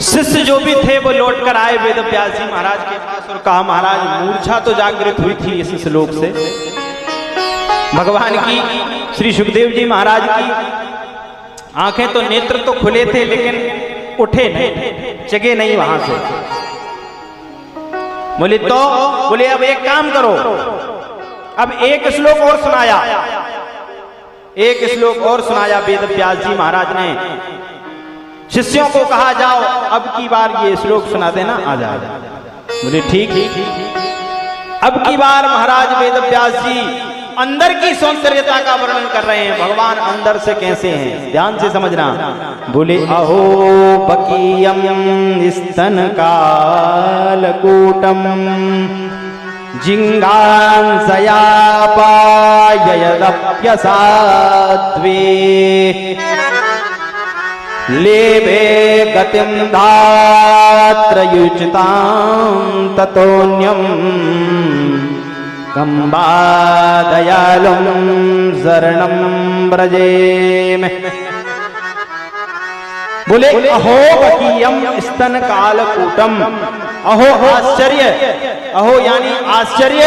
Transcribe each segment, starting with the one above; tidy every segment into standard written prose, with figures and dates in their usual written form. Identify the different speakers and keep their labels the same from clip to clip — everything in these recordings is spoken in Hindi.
Speaker 1: शिष्य जो भी थे वो लौट कर आए वेद व्यास जी महाराज के पास और कहा, महाराज मूर्छा तो जागृत हुई थी इस श्लोक से। भगवान की, श्री सुखदेव जी महाराज की आंखें तो, नेत्र तो खुले थे लेकिन उठे नहीं, जगे नहीं वहां से। बोले अब एक काम करो, अब एक श्लोक और सुनाया, एक श्लोक और सुनाया वेद व्यास जी महाराज ने। शिष्यों को कहा, जाओ अब की बार ये श्लोक सुना देना, आ जाओ। बोले ठीक। अब की बार महाराज वेद व्यास जी अंदर की सौंदर्यता का वर्णन कर रहे हैं। भगवान अंदर से कैसे हैं, ध्यान से समझना। बोले, अहो बकीयम स्तन कालकूटम जिंगांसयापाययदप्यसात्वे लेभे गतिं धात्रयुचितां ततोऽन्यं कंबादयालुं शरणं व्रजेम। बोले, अहो बकीयम स्तन कालकूटम, अहो आश्चर्य, अहो यानी आश्चर्य।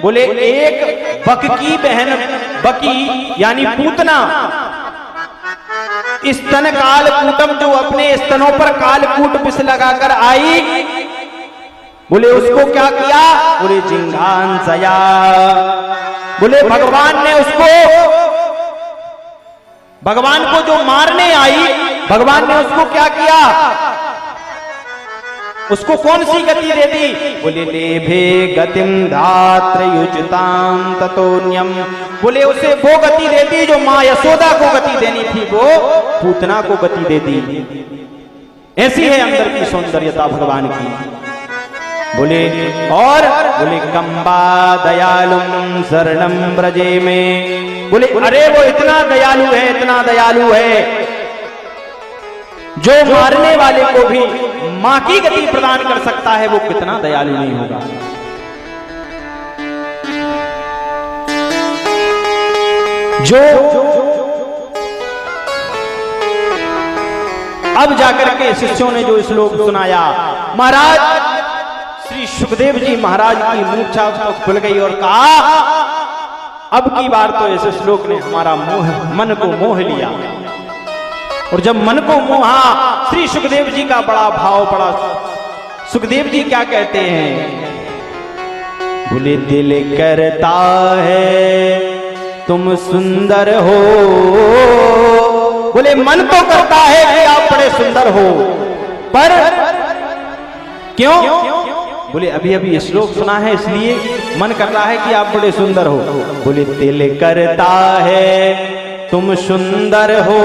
Speaker 1: बोले, एक बक की बहन, बकी यानी पूतना, स्तन कालकूटम जो अपने स्तनों पर कालकूट विष लगाकर आई। बोले, उसको क्या किया? बोले, जिंघांसया। बोले, भगवान ने उसको, भगवान को जो मारने आई, भगवान ने उसको क्या किया? उसको कौन सी गति दे दी? बोले, लेभे गतिम धात्रयुचितां ततोऽन्यम। बोले, उसे वो गति दे दी जो मां यशोदा को गति देनी थी, वो पूतना को गति दे दी। ऐसी है अंदर की सौंदर्यता भगवान की। बोले, और बोले, कंबा दयालुं शरणं व्रजे में। बोले, अरे वो इतना दयालु है, इतना दयालु है, जो मारने वाले को भी मां की गति प्रदान कर सकता है, वो कितना दयालु नहीं होगा। जो अब जाकर के शिष्यों ने जो श्लोक सुनाया, महाराज श्री सुखदेव जी महाराज की मूर्छा खुल गई और कहा, अब की बार तो इस श्लोक ने हमारा मन को मोह लिया। और जब मन को मोहा, श्री सुखदेव जी का बड़ा भाव पड़ा। सुखदेव जी क्या कहते हैं? बोले, दिल करता है तुम सुंदर हो। बोले, मन तो करता है कि आप बड़े सुंदर हो, पर क्यों? बोले, अभी अभी श्लोक सुना है इसलिए मन कर रहा है कि आप बड़े सुंदर हो। बोले, दिल करता है तुम सुंदर हो,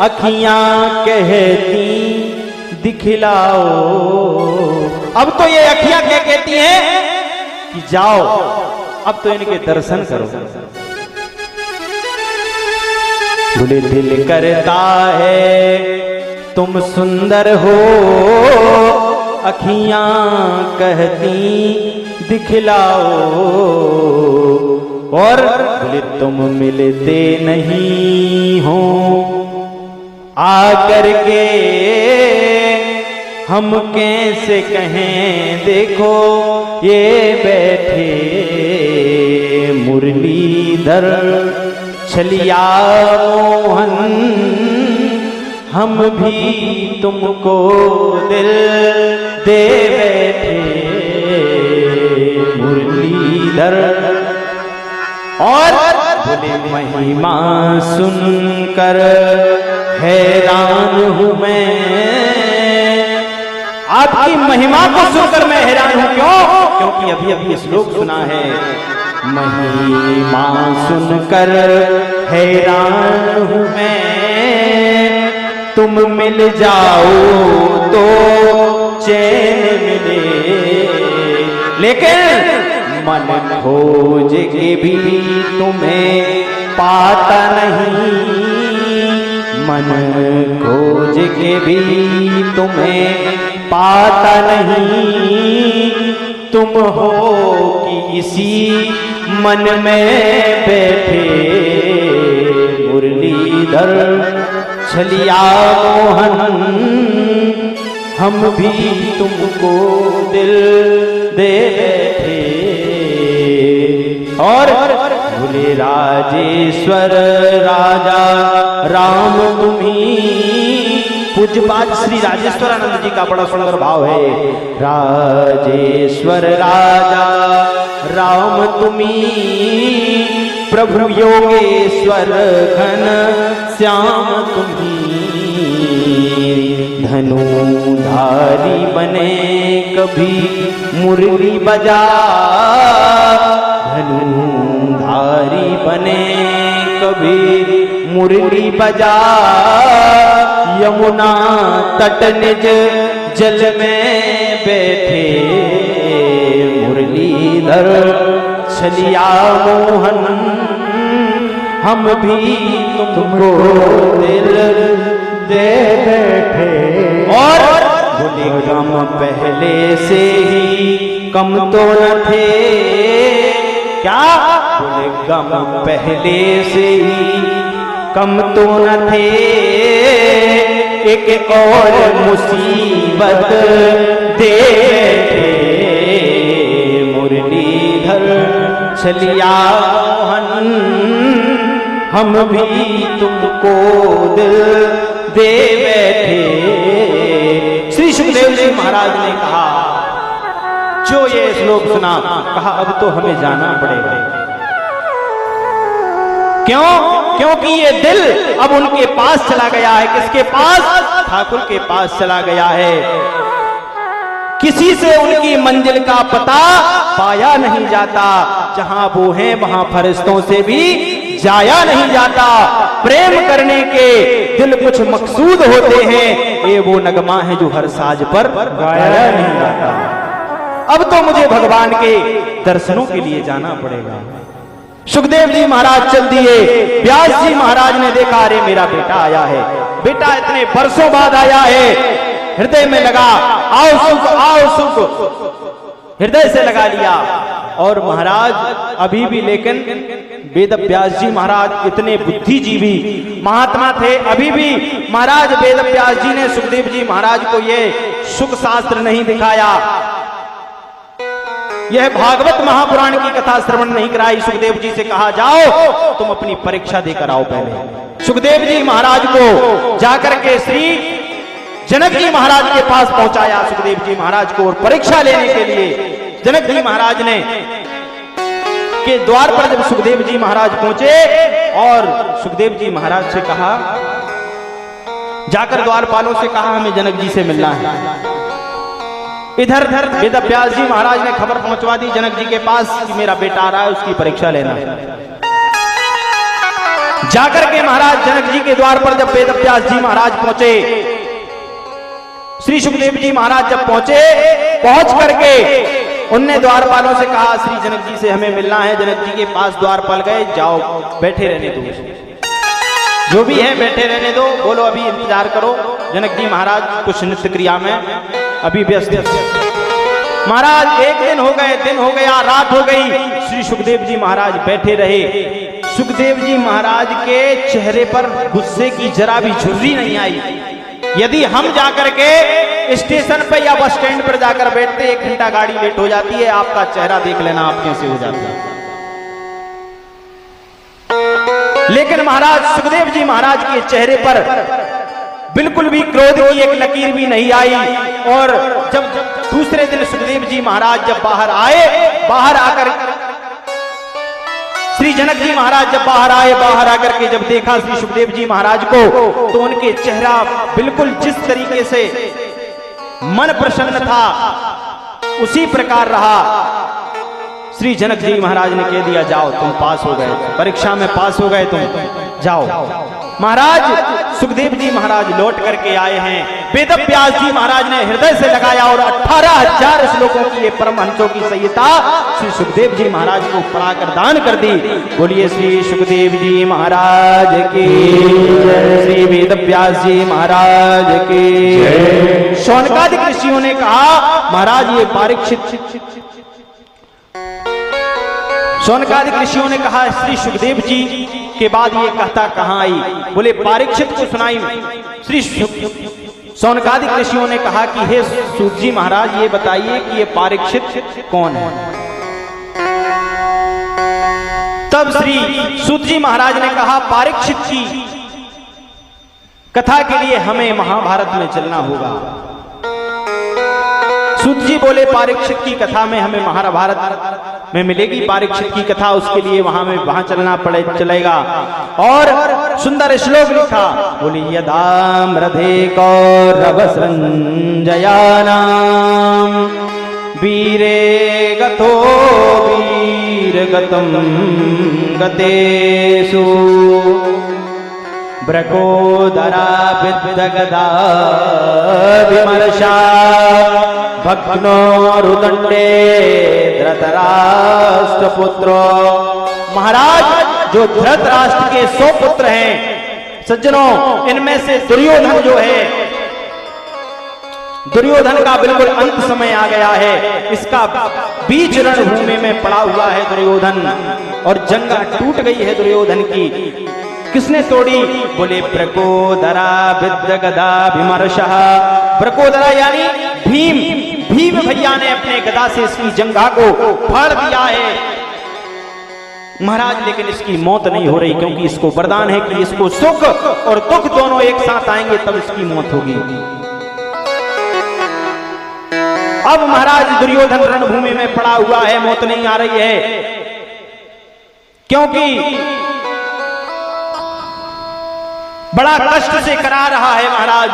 Speaker 1: अखियां कहती दिखलाओ। अब तो ये अखियां क्या कहती हैं कि जाओ, अब तो इनके दर्शन करो। बोले, दिल करता है तुम सुंदर हो, अखियां कहती दिखलाओ। और बोले, तुम मिलते नहीं हो, आकर के हम कैसे कहें, देखो ये बैठे मुरलीधर छलिया मोहन, हम भी तुमको दिल दे बैठे मुरलीधर। और बोले, महिमा सुनकर हैरान हूं मैं, आपकी महिमा को सुनकर मैं हैरान हूं। क्यों? क्योंकि अभी अभी श्लोक सुना है, महिमा सुनकर हैरान हूं मैं, तुम मिल जाओ तो चैन मिले। लेकिन मन खोज के भी तुम्हें पाता नहीं, मन खोज के भी तुम्हें पाता नहीं, तुम हो कि इसी मन में बैठे मुरलीधर छलिया मोहन। हम भी तुमको दिल दे बैठे। और बोले राजेश्वर राजा राम तुम्ही। पूज्यपाद श्री राजेश्वरानंद जी का बड़ा सुंदर भाव है। राजेश्वर राजा राम तुम्ही, प्रभु योगेश्वर घन श्याम तुम्ही। धनुधारी बने कभी मुरली बजा, धनुधारी बने कभी मुरली बजा। यमुना तट निज जल में बैठे, मुरलीधर छलिया मोहन। हम भी तुमको दिल दे बैठे। और बोले गम पहले से ही कम तो न थे। क्या बोले गम पहले से ही कम तो न थे। एक और मुसीबत दे बैठे, मुरलीधर छलिया मोहन। हम भी तुमको दिल दे बैठे। श्री सुखदेव जी महाराज ने कहा, जो ये श्लोक सुना, कहा अब तो हमें जाना पड़ेगा। क्यों? क्योंकि ये दिल अब उनके पास चला गया है। किसके पास? ठाकुर के पास चला गया है। किसी से उनकी मंजिल का पता पाया नहीं जाता। जहां वो हैं वहां फरिश्तों से भी जाया नहीं जाता। प्रेम करने के दिल कुछ मकसूद होते हैं, ये वो नगमा है जो हर साज पर गाया नहीं जाता। अब तो मुझे भगवान के दर्शनों के लिए जाना पड़ेगा। सुखदेव जी महाराज चल दिए। व्यास जी महाराज ने देखा, अरे मेरा बेटा आया है, बेटा इतने वर्षों बाद आया है। हृदय में लगा, आओ सुख आओ सुख, हृदय से लगा लिया। और महाराज अभी भी, लेकिन वेद व्यास जी महाराज इतने बुद्धिजीवी महात्मा थे, अभी भी महाराज वेद व्यास जी ने सुखदेव जी महाराज को ये सुख शास्त्र नहीं दिखाया, यह भागवत महापुराण की कथा श्रवण नहीं कराई। सुखदेव जी से कहा, जाओ तुम अपनी परीक्षा देकर आओ पहले। सुखदेव जी महाराज को जाकर के श्री जनक जी महाराज के पास पहुंचाया, सुखदेव जी महाराज को, और परीक्षा लेने के लिए जनक जी महाराज ने के द्वार पर जब सुखदेव जी महाराज पहुंचे और सुखदेव जी महाराज से कहा, जाकर द्वारपालों से कहा, हमें जनक जी से मिलना है। इधर वेद व्यास जी महाराज ने खबर पहुंचवा दी जनक जी के पास कि मेरा बेटा आ रहा है, उसकी परीक्षा लेना है। जाकर के महाराज जनक जी के द्वार पर जब वेद व्यास जी महाराज पहुंचे, श्री सुखदेव जी महाराज जब पहुंचे, पहुंच करके उनने द्वारपालों से कहा, श्री जनक जी से हमें मिलना है। जनक जी के पास द्वारपाल गए, जाओ बैठे रहने दो, जो भी है बैठे रहने दो, बोलो अभी इंतजार करो। जनक जी महाराज कुछ नित्य क्रिया में अभी व्यस्त। महाराज एक दिन हो गए, दिन हो गया, रात हो गई, श्री सुखदेव जी महाराज बैठे रहे। सुखदेव जी महाराज के चेहरे पर गुस्से की जरा भी झुर्री नहीं आई। यदि हम जाकर के स्टेशन पे या बस स्टैंड पर जाकर बैठते, 1 घंटा गाड़ी लेट हो जाती है, आपका चेहरा देख लेना आप कैसे हो जाता है। लेकिन महाराज सुखदेव जी महाराज के चेहरे पर बिल्कुल भी क्रोध की एक लकीर भी नहीं आई। और जब दूसरे दिन सुखदेव जी महाराज जब बाहर आए, बाहर आकर श्री जनक जी महाराज जब बाहर आए, बाहर आकर के जब देखा श्री सुखदेव जी महाराज को, तो उनके चेहरा बिल्कुल जिस तरीके से मन प्रसन्न था उसी प्रकार रहा। श्री जनक जी महाराज ने कह दिया, जाओ तुम पास हो गए, परीक्षा में पास हो गए, तुम जाओ। महाराज सुखदेव जी महाराज लौट करके आए हैं। वेद व्यास जी महाराज ने हृदय से लगाया और 18,000 श्लोकों की ये परमहंसों की संहिता श्री सुखदेव जी महाराज को पढ़ाकर दान कर दी। बोलिए श्री सुखदेव जी महाराज की जय, श्री वेद व्यास जी महाराज की जय। शौनकादिक ऋषियों ने कहा, महाराज ये परीक्षित, शौनकादिक ऋषियों ने कहा, श्री सुखदेव जी के बाद ये कथा कहाँ आई? बोले परीक्षित को सुनाई। श्री शौनकादिक ऋषियों ने कहा कि हे सूत जी महाराज, ये बताइए कि ये परीक्षित कौन है? तब श्री सूत जी महाराज ने कहा, परीक्षित की कथा के लिए हमें महाभारत में चलना होगा। सूत जी बोले, परीक्षित की कथा में हमें महाभारत में मिलेगी परीक्षित की कथा, उसके लिए वहां चलना चलेगा। और सुंदर श्लोक लिखा, बोले यदाम्रधे कौरव संजयानाम वीरे गतो वीरगतम गतेषु ब्रकोदरा विद्यगदा विमर्शा भग्नो रुदंडे धृतराष्ट्रपुत्रो। महाराज, जो धृतराष्ट्र के 100 पुत्र हैं सज्जनों, इनमें से दुर्योधन जो है, दुर्योधन का बिल्कुल अंत समय आ गया है। इसका बीच रणभूमि में पड़ा हुआ है दुर्योधन, और जंगा टूट गई है दुर्योधन की। किसने तोड़ी? बोले ब्रकोदरा विद्यगदा विमर्शः। ब्रकोदरा यानी भीम भैया ने अपने गदा से इसकी जंघा को फाड़ दिया है। महाराज, लेकिन इसकी मौत नहीं हो रही, क्योंकि इसको वरदान है कि इसको सुख और दुख दोनों एक साथ आएंगे तब इसकी मौत होगी। अब महाराज दुर्योधन रणभूमि में पड़ा हुआ है, मौत नहीं आ रही है, क्योंकि बड़ा कष्ट से करा रहा है महाराज।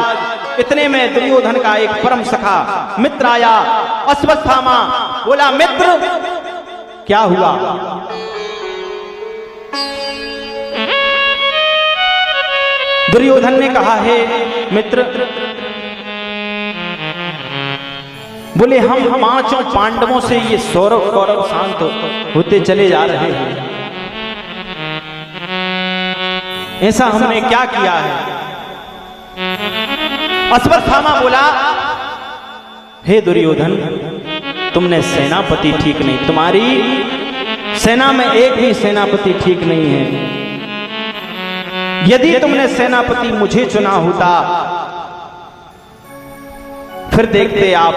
Speaker 1: इतने में दुर्योधन का एक परम सखा मित्र आया, अश्वत्थामा। बोला, मित्र क्या हुआ? दुर्योधन ने कहा, है मित्र, बोले हम पांचों पांडवों से ये सौरव कौरव शांत होते चले जा रहे हैं, ऐसा हमने क्या किया है? अश्वत्थामा बोला, हे दुर्योधन, तुमने सेनापति ठीक नहीं, तुम्हारी सेना में एक भी सेनापति ठीक नहीं है। यदि तुमने सेनापति मुझे चुना होता, फिर देखते आप।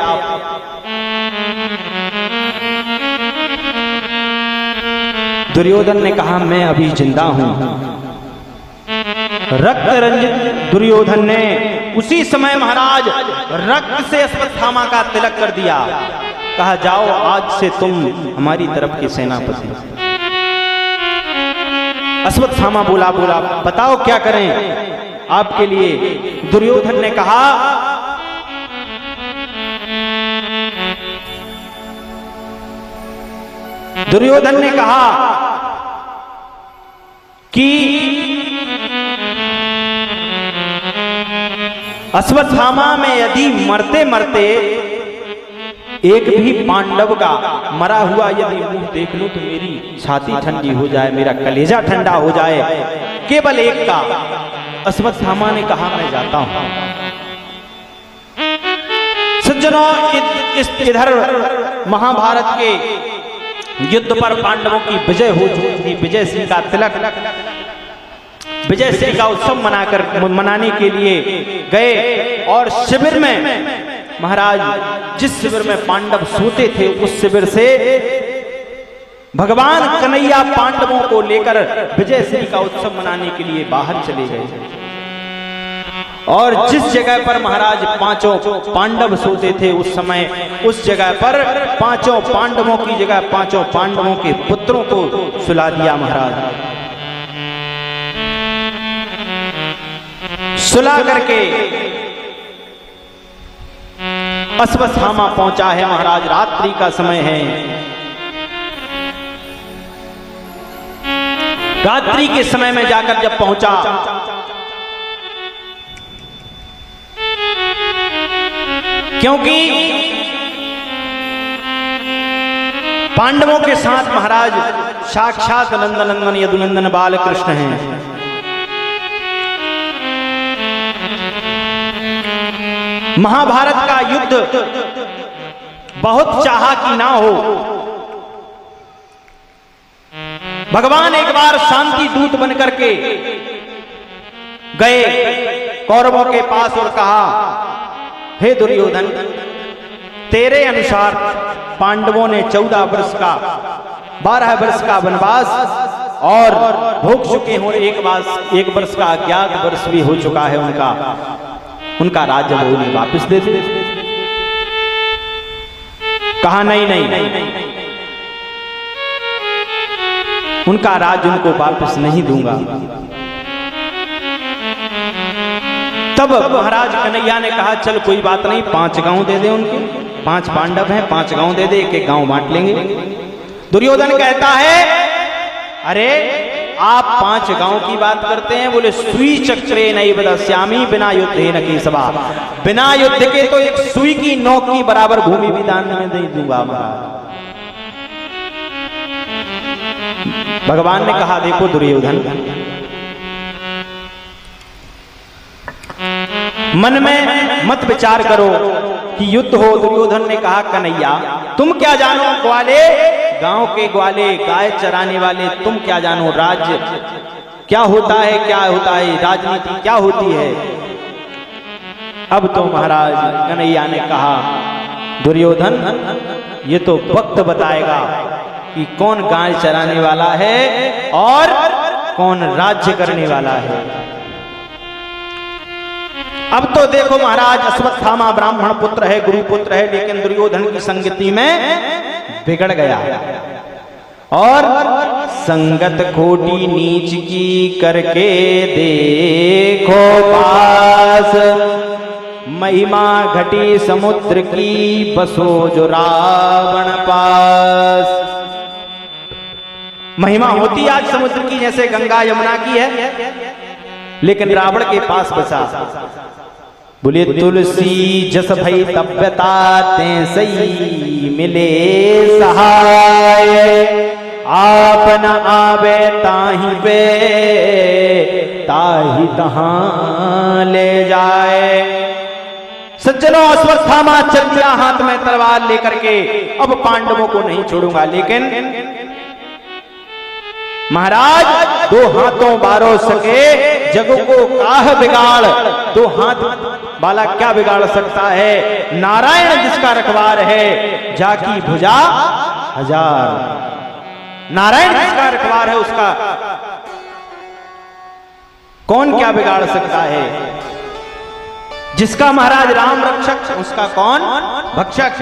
Speaker 1: दुर्योधन ने कहा, मैं अभी जिंदा हूं। रक्त रंजित दुर्योधन ने उसी समय महाराज रक्त से अश्वत्थामा का तिलक कर दिया। कहा, जाओ, आज से तुम हमारी तरफ के सेनापति। अश्वत्थामा बोला, बताओ क्या करें आपके लिए? दुर्योधन ने कहा, कि अश्वत्थामा में यदि मरते मरते एक भी पांडव का मरा हुआ यदि मुंह देख लूं तो मेरी छाती ठंडी हो जाए, मेरा कलेजा ठंडा हो जाए, केवल एक का। अश्वत्थामा ने कहा, मैं जाता हूं। सज्जनों, इधर महाभारत के युद्ध पर पांडवों की विजय हो चुकी थी। विजय सिंह का तिलक, विजय सिंह का उत्सव मनाने के लिए गए, और शिविर में महाराज, जिस शिविर में पांडव सोते थे, उस शिविर से भगवान कन्हैया पांडवों को लेकर विजय सिंह का उत्सव मनाने के लिए बाहर चले गए। और जिस जगह पर महाराज पांचों पांडव सोते थे, उस समय उस जगह पर पांचों पांडवों की जगह पांचों पांडवों के पुत्रों को सुला दिया महाराज। सुला करके अश्वत्थामा पहुंचा है महाराज। रात्रि का समय है। रात्रि के समय में जाकर जब पहुंचा, क्योंकि पांडवों के साथ महाराज साक्षात नंदनंदन यदुनंदन बाल कृष्ण हैं। महाभारत का युद्ध बहुत चाहा कि ना हो, भगवान एक बार शांति दूत बनकर के गए कौरवों के पास और कहा, हे दुर्योधन, तेरे अनुसार पांडवों ने 14 वर्ष का 12 वर्ष का वनवास और भोग चुके हो, एक वर्ष का अज्ञात वर्ष भी हो चुका है उनका राज्य वो उन्हें वापस दे दे। कहा नहीं, उनका राज्य उनको वापस नहीं दूंगा। तब महाराज कन्हैया ने कहा, चल कोई बात नहीं, 5 गांव दे दे उनके, 5 पांडव हैं, 5 गांव दे दे, एक गांव बांट लेंगे। दुर्योधन कहता है, अरे आप 5 गांव की बात करते हैं, बोले सुई चक्रे नहीं बदस्यामी बिना युद्ध न की सभा, बिना युद्ध के तो एक सुई की नोक की बराबर भूमि भी दान में नहीं दूंगा महाराज। भगवान ने कहा, देखो दुर्योधन, मन में मत विचार करो कि युद्ध हो। दुर्योधन ने कहा, कन्हैया तुम क्या जानो, ग्वाले, गांव के ग्वाले, गाय चराने वाले, तुम क्या जानो राज्य क्या होता है, क्या होता है राजनीति क्या होती है। अब तो महाराज कन्हैया ने कहा, दुर्योधन ये तो वक्त बताएगा कि कौन गाय चराने वाला है और कौन राज्य करने वाला है। अब तो देखो महाराज, अश्वत्थामा ब्राह्मण पुत्र है, गुरु पुत्र है, लेकिन दुर्योधन की संगति में बिगड़ गया और संगत खोटी नीच की करके देखो पास, महिमा घटी समुद्र की बसो जो रावण पास। महिमा होती आज समुद्र की, जैसे गंगा यमुना की है, लेकिन रावण के पास बसा। बोले तुलसी जस भई तब्यता ते सही मिले सहाय, आप न आवे ताही पे ताही तहां ले जाए। सज्जनों, अश्वत्थामा चल दिया हाथ में तलवार लेकर के, अब पांडवों को नहीं छोड़ूंगा। लेकिन महाराज 2 हाथों बारो सके जग को काह बिगाड़, 2 हाथ वाला क्या बिगाड़ सकता है। नारायण जिसका रखवार है जाकी भुजा 1000, नारायण जिसका रखवार है उसका कौन क्या बिगाड़ सकता है। जिसका महाराज राम रक्षक उसका कौन भक्षक।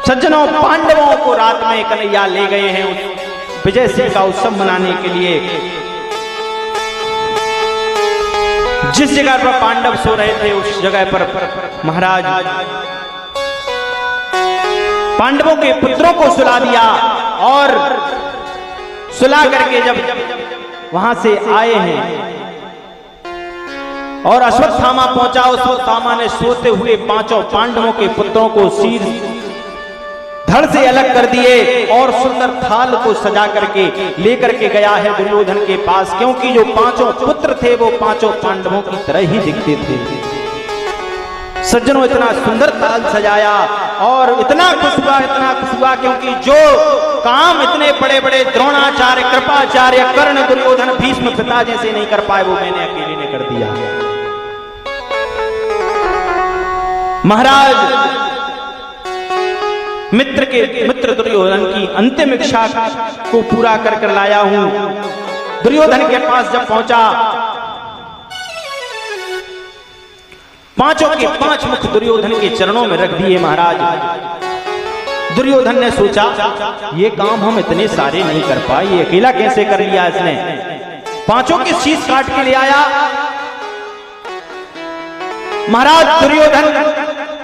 Speaker 1: सज्जनों, पांडवों को रात में कन्हैया ले गए हैं विजय सिंह का उत्सव मनाने के लिए। जिस जगह पर पांडव सो रहे थे उस जगह पर महाराज पांडवों के पुत्रों को सुला दिया और सुला करके जब वहां से आए हैं और अश्वत्थामा पहुंचा, अश्वत्थामा ने सोते हुए 5 पांडवों के पुत्रों को सिर धड़ से अलग कर दिए और सुंदर थाल को सजा करके लेकर के गया है दुर्योधन के पास, क्योंकि जो 5 पुत्र थे वो 5 पांडवों की तरह ही दिखते थे। सज्जनों, इतना सुंदर थाल सजाया और इतना खुश हुआ क्योंकि जो काम इतने बड़े बड़े द्रोणाचार्य, कृपाचार्य, कर्ण, दुर्योधन, भीष्म पिता जैसे नहीं कर पाए वो मैंने अकेले ने कर दिया। महाराज मित्र दुर्योधन की अंतिम इच्छा को पूरा कर लाया हूं। दुर्योधन के पास जब पहुंचा, 5 के 5 मुख दुर्योधन के चरणों में रख दिए महाराज। दुर्योधन ने सोचा ये काम हम इतने सारे नहीं कर पाए, ये अकेला कैसे कर लिया इसने। 5 के शीश काट के ले आया। महाराज दुर्योधन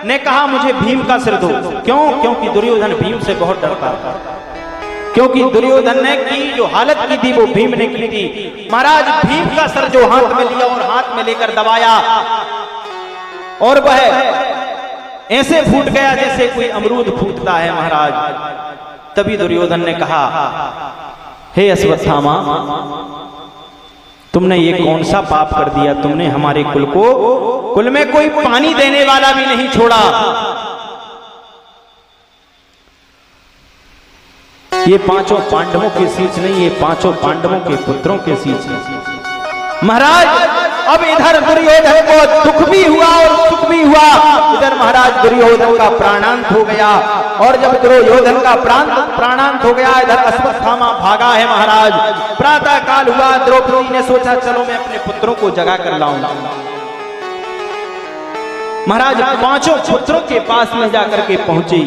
Speaker 1: ने कहा मुझे भीम का सिर दो। क्यों? क्योंकि दुर्योधन भीम से बहुत डरता था, क्योंकि दुर्योधन ने की जो हालत की थी वो भीम ने की थी। महाराज भीम का सर जो हाथ में लिया और हाथ में लेकर दबाया और वह ऐसे फूट गया जैसे कोई अमरूद फूटता है महाराज। तभी दुर्योधन ने कहा, हे अश्वत्थामा, तुमने ये कौन सा पाप कर दिया, तुमने हमारे कुल में कोई पानी देने वाला भी नहीं छोड़ा। ये पांचों पांडवों के शीश नहीं, ये पांचों पांडवों के पुत्रों के शीश है। महाराज अब इधर दुर्योधन को दुख भी हुआ और सुख भी हुआ। इधर महाराज दुर्योधन का प्राणांत हो गया, और जब दुर्योधन का प्राणांत हो गया, इधर अश्वत्थामा भागा है। महाराज प्रातः काल हुआ, द्रौपदी ने सोचा चलो मैं अपने पुत्रों को जगा कर लाऊं। महाराज पांचों पुत्रों के पास में जाकर के पहुंची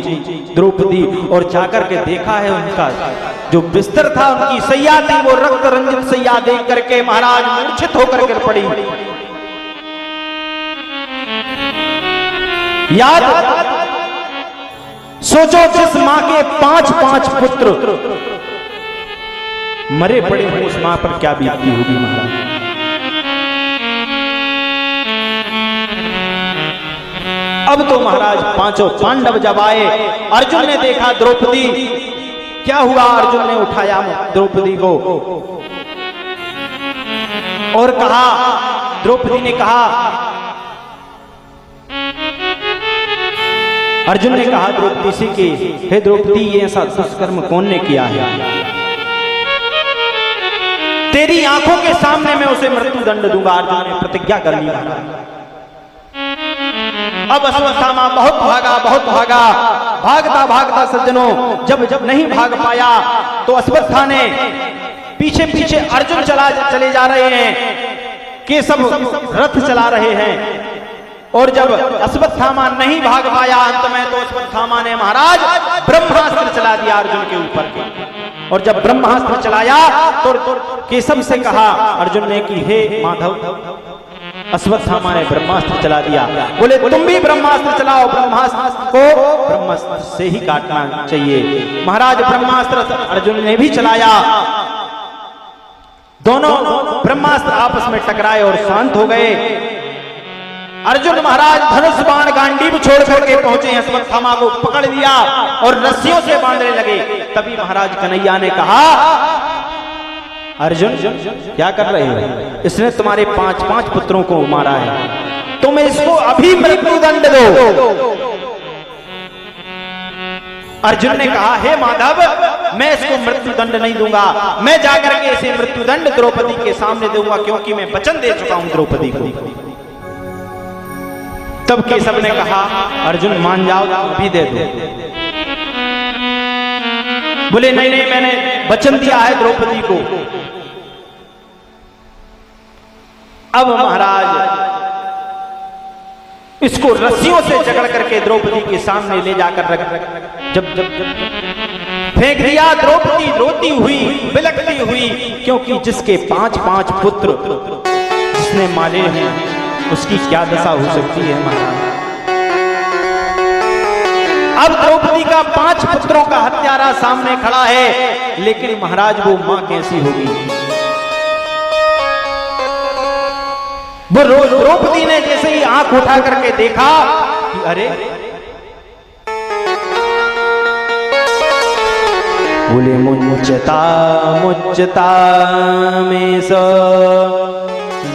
Speaker 1: द्रौपदी, और जाकर के देखा है उनका जो बिस्तर था, उनकी सैया थी, वो रक्त रंजित सैया देख करके महाराज मूर्छित होकर गिर पड़ी। याद सोचो, जिस मां के 5 पुत्र मरे पड़े हैं, उस मां पर क्या बीतती होगी महाराज। अब तो महाराज पांचों पांडव जब आए, अर्जुन ने देखा द्रौपदी, क्या हुआ? अर्जुन ने उठाया द्रौपदी को और कहा, द्रौपदी ने कहा, अर्जुन ने कहा द्रौपदी से कि हे द्रौपदी, ये ऐसा दुष्कर्म कौन ने किया है? तेरी आंखों के सामने मैं उसे मृत्यु दंड दूंगा। अर्जुन ने प्रतिज्ञा कर ली। अब अश्वत्थामा बहुत भागा, भागता भागता सज्जनों जब नहीं भाग पाया, तो अश्वत्थामा ने पीछे पीछे अर्जुन चले जा रहे हैं, कि सब रथ चला रहे हैं। और जब अश्वत्थामा नहीं भाग पाया अंत में, तो अश्वत्थामा ने महाराज ब्रह्मास्त्र चला दिया अर्जुन के ऊपर। और जब ब्रह्मास्त्र चलाया तो केशव से कहा अर्जुन ने कि हे माधव, अश्वत्थामा ने ब्रह्मास्त्र चला दिया। बोले तुम भी ब्रह्मास्त्र चलाओ, ब्रह्मास्त्र को ब्रह्मास्त्र से ही काटना चाहिए। महाराज ब्रह्मास्त्र अर्जुन ने भी चलाया, दोनों ब्रह्मास्त्र आपस में टकराए और शांत हो गए। अर्जुन महाराज धनुष बाण गांडीव छोड़ करके पहुंचे, अश्वत्थामा को पकड़ लिया और रस्सियों से बांधने लगे। तभी महाराज कन्हैया ने कहा, अर्जुन क्या कर रहे हो? इसने तुम्हारे 5 पुत्रों को मारा है, तुम इसको अभी मृत्यु दंड दो। अर्जुन ने कहा, हे माधव, मैं इसको मृत्यु दंड नहीं दूंगा, मैं जाकर के इसे मृत्यु दंड द्रौपदी के सामने दूंगा, क्योंकि मैं वचन दे चुका हूं द्रौपदी को। तब केशव ने कहा, अर्जुन मान जाओ, अभी दे दो। बोले नहीं, मैंने वचन दिया है द्रौपदी को। अब महाराज इसको रस्सियों से जकड़ करके द्रौपदी के सामने ले जाकर जब फेंक दिया। द्रौपदी रोती हुई, बिलखती हुई, क्योंकि जिसके 5 पुत्र जिसने मारे हैं, उसकी क्या दशा हो सकती है महाराज। अब द्रौपदी का 5 पुत्रों का हत्यारा सामने खड़ा है, लेकिन महाराज वो मां कैसी होगी? वो द्रौपदी ने जैसे ही आंख उठा करके देखा कि अरे, बोले मुच्यता में स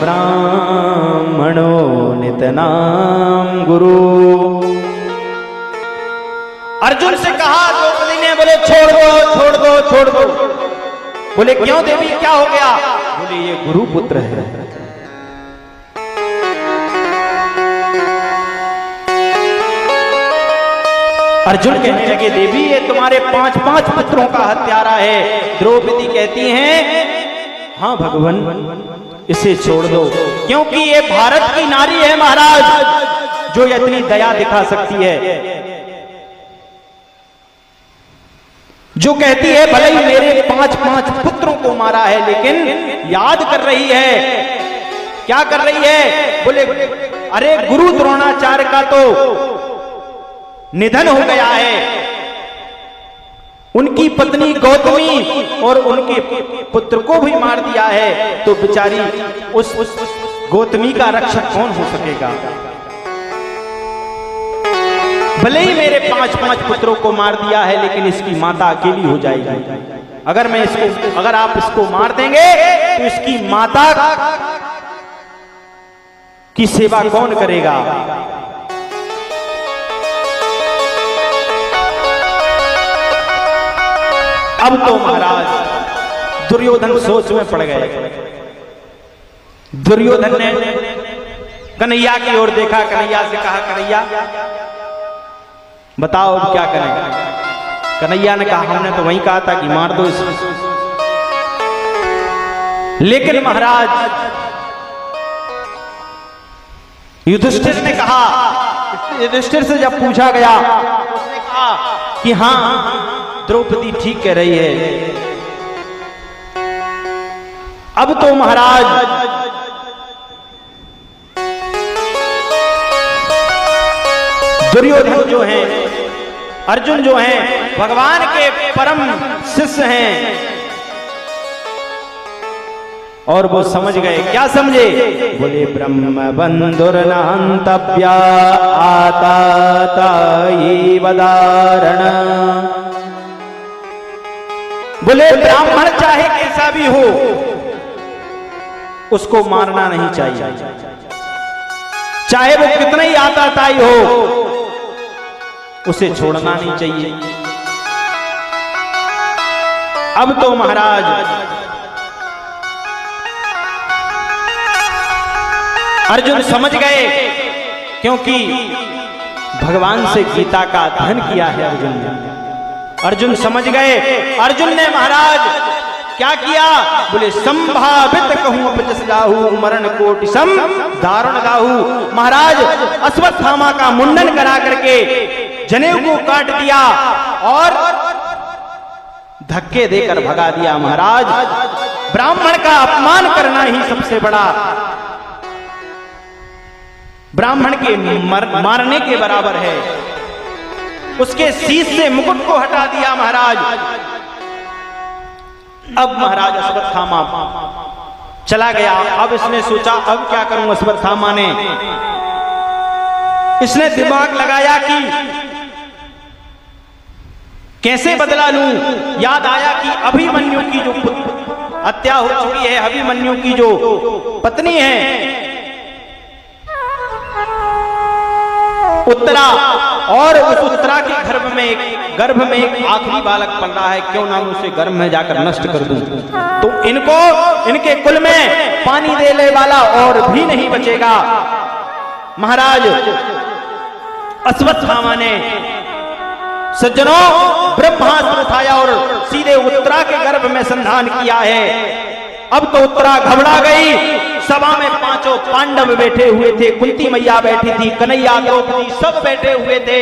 Speaker 1: ब्राह्मणो नितनाम गुरु। अर्जुन से कहा द्रौपदी ने, बोले छोड़ दो। बोले क्यों देवी, क्या हो गया? बोले ये गुरु पुत्र है। अर्जुन कहने लगे, देवी ये तुम्हारे 5 पुत्रों का हत्यारा है। द्रौपदी कहती हैं, हाँ भगवान, इसे छोड़ दो, क्योंकि ये भारत की नारी है महाराज, जो इतनी दया दिखा सकती है, जो कहती है भले ही मेरे 5 पुत्रों को मारा है, लेकिन याद कर रही है। क्या कर रही है? बोले अरे गुरु द्रोणाचार्य का तो निधन हो गया है, उनकी पत्नी गौतमी और उनके पुत्र को भी मार दिया है, तो बेचारी उस गौतमी का रक्षक कौन हो सकेगा? भले ही मेरे 5 पुत्रों को मार दिया है, लेकिन इसकी माता अकेली हो जाएगी। अगर आप इसको मार देंगे तो इसकी माता की सेवा कौन करेगा? अब तो महाराज दुर्योधन सोच में पड़ गए। दुर्योधन ने कन्हैया की ओर देखा, कन्हैया से कहा, कन्हैया बताओ अब क्या करें। कन्हैया ने कहा, हमने तो वही कहा था कि मार दो इसे। लेकिन महाराज युधिष्ठिर ने कहा, युधिष्ठिर से जब पूछा गया उसने कहा कि हाँ द्रौपदी ठीक कह रही है। अब तो महाराज दुर्योधन जो हैं, अर्जुन जो हैं, भगवान के परम शिष्य हैं और वो समझ गए। क्या समझे? बोले ब्रह्म बंधुर्नान्तव्या आता वदारण। बोले ब्राह्मण चाहे कैसा भी हो उसको मारना नहीं चाहिए, चाहे वो कितना ही आताताई हो उसे छोड़ना नहीं चाहिए। अब तो महाराज अर्जुन समझ गए, क्योंकि भगवान से गीता का अध्ययन किया है अर्जुन ने। अर्जुन समझ गए। अर्जुन ने महाराज क्या किया? बोले संभावित कहूं अपजसलाहू मरण कोटि सम धारण गाहू। महाराज अश्वत्थामा का मुंडन करा करके जनेऊ को काट दिया और धक्के देकर भगा दिया। महाराज ब्राह्मण का अपमान करना ही सबसे बड़ा, ब्राह्मण के मारने के बराबर है। उसके शीश से मुकुट को हटा दिया महाराज। अब महाराज अश्वत्थामा चला गया। अब इसने सोचा अब क्या करूं। अश्वत्थामा ने इसने दिमाग लगाया कि कैसे बदला लूं। याद आया कि अभिमन्यु की जो हत्या हो चुकी है, अभिमन्यु की जो पत्नी है उत्तरा, और उस उत्तरा के गर्भ में एक आखिरी बालक पल रहा है, क्यों ना उसे गर्भ में जाकर नष्ट कर दूं। तो इनको, इनके कुल में पानी देने वाला और भी नहीं बचेगा। महाराज अश्वत्थामा ने सज्जनों ब्रह्मास्त्र उठाया और सीधे उत्तरा के गर्भ में संधान किया है। अब तो उत्तरा घबरा गई। सभा में पांचों पांडव बैठे हुए थे, कुंती मैया बैठी थी, कन्हैया द्रौपदी सब बैठे हुए थे।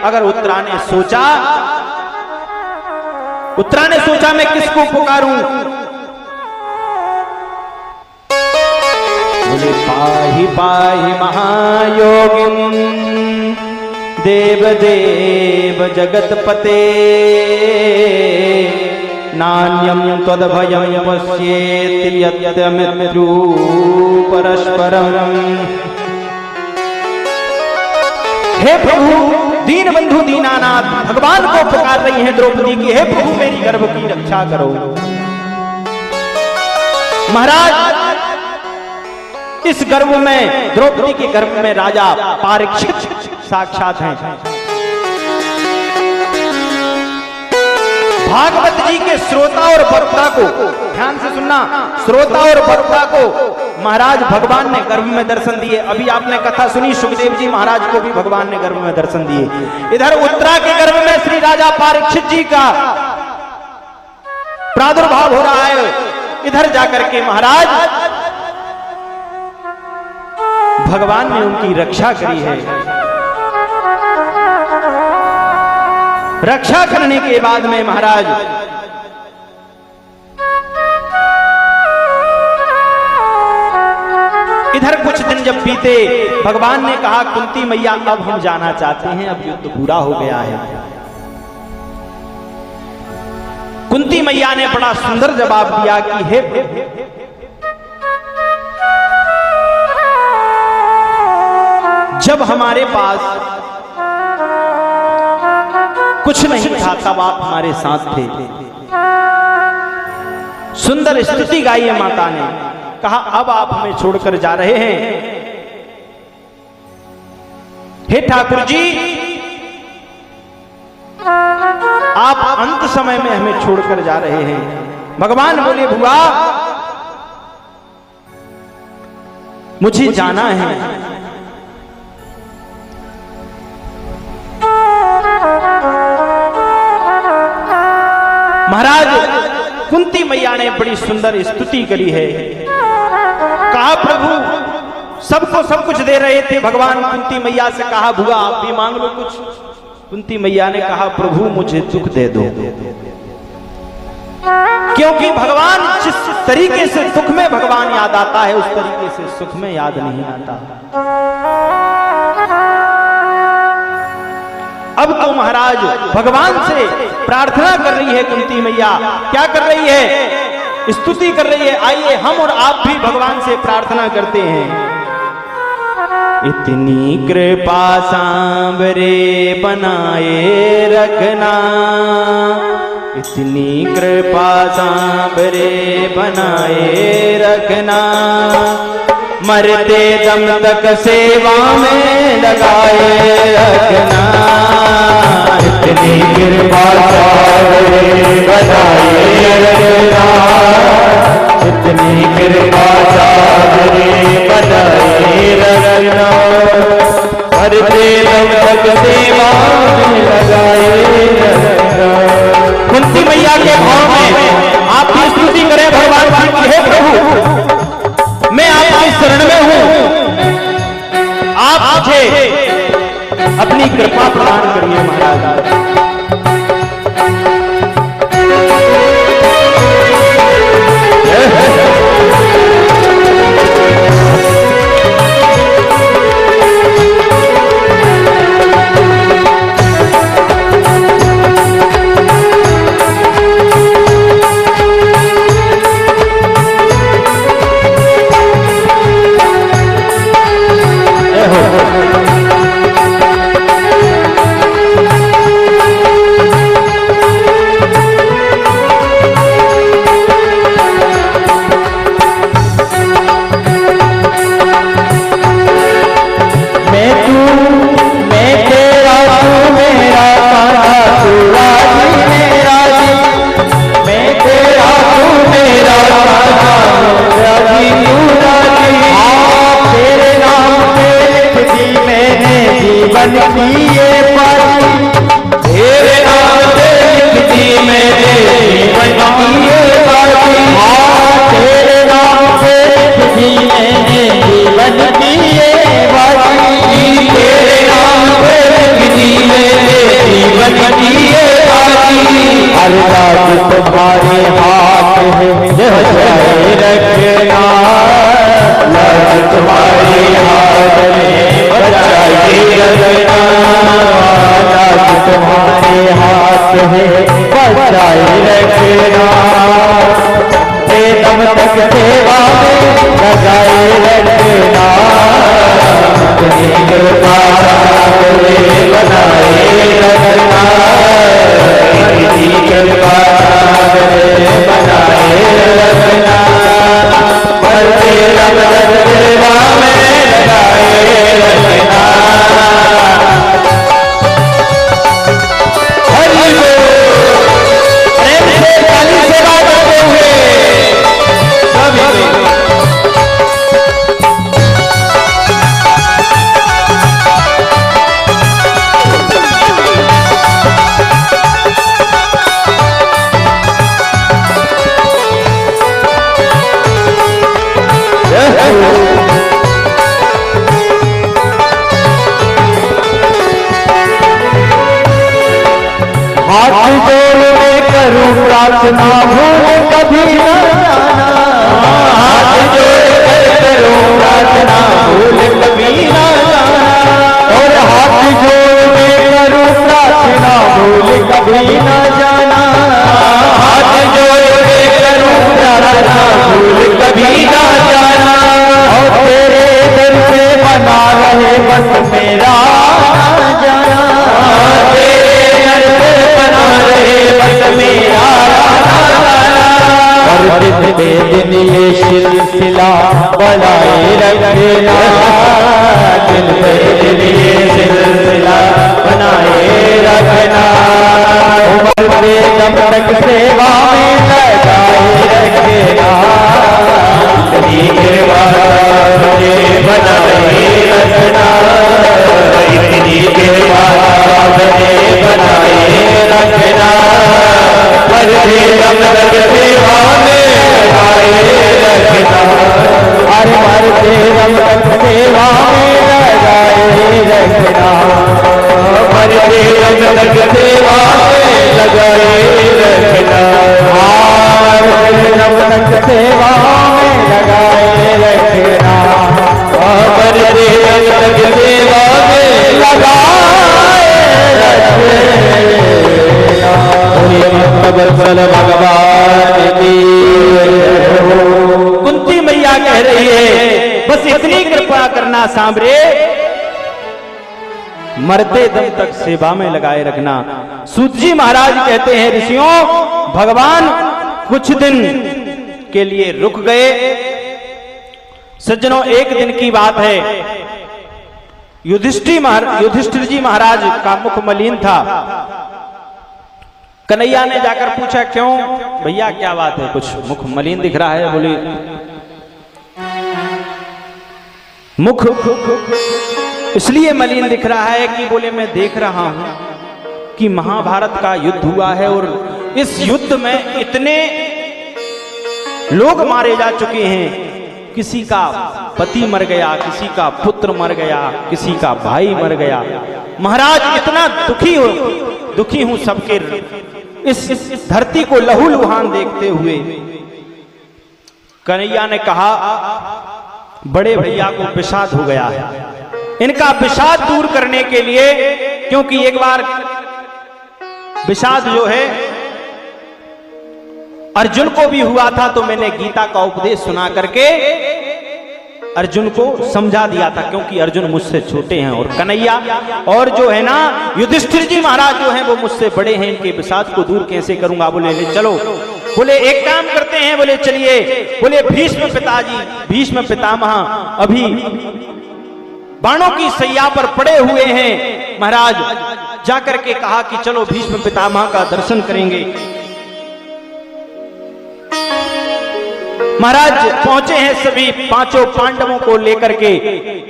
Speaker 1: अगर उत्तरा ने सोचा मैं किसको पुकारूं। बोले पाहि पाहि महायोगिन देव देव जगतपते नान्यं त्वद्भयं पश्येति यत्यमित्रु परस्परम्। हे प्रभु, दीन बंधु दीनानाथ, भगवान को पुकार रही हैं द्रौपदी की, हे प्रभु मेरी गर्भ की रक्षा करो। महाराज इस गर्भ में, द्रौपदी के गर्भ में राजा परीक्षित साक्षात हैं। भागवत जी के श्रोता और वक्ता को ध्यान से सुनना, श्रोता और वक्ता को महाराज भगवान ने गर्भ में दर्शन दिए। अभी आपने कथा सुनी, सुखदेव जी महाराज को भी भगवान ने गर्भ में दर्शन दिए। इधर उत्तरा के गर्भ में श्री राजा परीक्षित जी का प्रादुर्भाव हो रहा है। इधर जाकर के महाराज भगवान ने उनकी रक्षा करी है। रक्षा करने के बाद में महाराज इधर कुछ दिन जब बीते, भगवान ने कहा कुंती मैया अब हम जाना चाहते हैं, अब युद्ध पूरा हो गया है। कुंती मैया ने बड़ा सुंदर जवाब दिया कि हे जब हमारे पास कुछ नहीं था तब आप हमारे साथ थे। सुंदर स्तुति गाई है माता ने। कहा अब आप हमें छोड़कर जा रहे हैं। हे ठाकुर जी, आप अंत समय में हमें छोड़कर जा रहे हैं। भगवान बोले बुआ मुझे जाना है। महाराज कुंती मैया ने बड़ी सुंदर स्तुति करी है। कहा प्रभु सबको सब कुछ दे रहे थे भगवान, कुंती मैया से कहा बुआ आप भी मांग लो कुछ। कुंती मैया ने कहा प्रभु मुझे दुख दे दो, क्योंकि भगवान जिस तरीके से दुख में भगवान याद आता है उस तरीके से सुख में याद नहीं आता। अब तो महाराज भगवान से प्रार्थना कर रही है कुंती मैया। क्या कर रही है? स्तुति कर रही है। आइए हम और आप भी भगवान से प्रार्थना करते हैं। इतनी कृपा सांवरे बनाए रखना, इतनी कृपा सांवरे बनाए रखना, मरते दम तक सेवा में लगाए रखना। इतनी कृपा सांवरे बनाए रखना, इतनी कृपा सांवरे बनाए रखना, मरते दम तक सेवा में लगाए रखना। कुंती मैया के भाव में आप भी स्तुति करें भगवान की। हे प्रभु मैं आपकी शरण में हूं, आप मुझे अपनी कृपा प्रदान करिए महाराज। तुम्हारे हाथ है बचाए रखना, तुम्हारे हाथ में बचाए रखना, तुम्हारे हाथ है बचाए रखना, दम तक सेवा में लगाए रखना, कृपा बनाए रखना, कृपा बनाए रखना, मरते दम तक सेवा में लगाए रखना। हरि बोल। प्रेम से काली सेवा करते हुए सभी हाथ जोड़ करूं प्रार्थना भूल कभी न जाना, हाथ जोड़ करूं प्रार्थना भूल कभी न जाना, और हाथ जोड़ करूं प्रार्थना भूल कभी न जाना, हाथ जोड़ करूं प्रार्थना भूल कभी न जाना, और तेरे दर से बना रहे बस मेरा जाना, मेरा और दिन ये सिलसिला बनाए रखना, दिन ये सिलसिला बनाए रखना, उम्र दम
Speaker 2: रखना, मरते दम तक सेवा में लगाए रखना, मरते दम तक सेवा में लगाए रखना, मरते दम तक सेवा में लगाए रखना। भगवान की
Speaker 1: कुंती मैया कह रही है बस इतनी कृपा करना सांबरे, मरते दम तक सेवा में लगाए रखना। सूत जी महाराज कहते हैं ऋषियों, भगवान कुछ दिन के लिए रुक गए। सज्जनों, एक दिन की बात है, युधिष्ठिर जी महाराज का मुख मलिन था। कन्हैया ने जाकर पूछा क्यों भैया क्या बात है, कुछ मुख मलिन दिख रहा है। बोले मुख इसलिए मलिन दिख रहा है कि बोले मैं देख रहा हूं कि महाभारत का युद्ध हुआ है और इस युद्ध में इतने लोग मारे जा चुके हैं, किसी का पति मर गया, किसी का पुत्र मर गया, किसी का भाई मर गया। महाराज इतना दुखी हूं सबके इस धरती को लहूलुहान देखते हुए। कन्हैया ने कहा बड़े भैया को विषाद हो गया है, इनका विषाद दूर करने के लिए, क्योंकि एक बार विषाद जो है अर्जुन को भी हुआ था, तो मैंने गीता का उपदेश सुना करके अर्जुन को समझा दिया था, क्योंकि अर्जुन मुझसे छोटे हैं और कन्हैया और जो है ना युधिष्ठिर जी महाराज जो हैं वो मुझसे बड़े हैं, इनके विषाद को दूर कैसे करूंगा। बोले ले चलो, बोले एक काम करते हैं, बोले चलिए। बोले भीष्म पिताजी, भीष्म पितामह अभी बाणों की सैया पर पड़े हुए हैं। महाराज जाकर के कहा कि चलो भीष्म पितामह का दर्शन करेंगे। महाराज पहुंचे हैं सभी पांचों पांडवों को लेकर के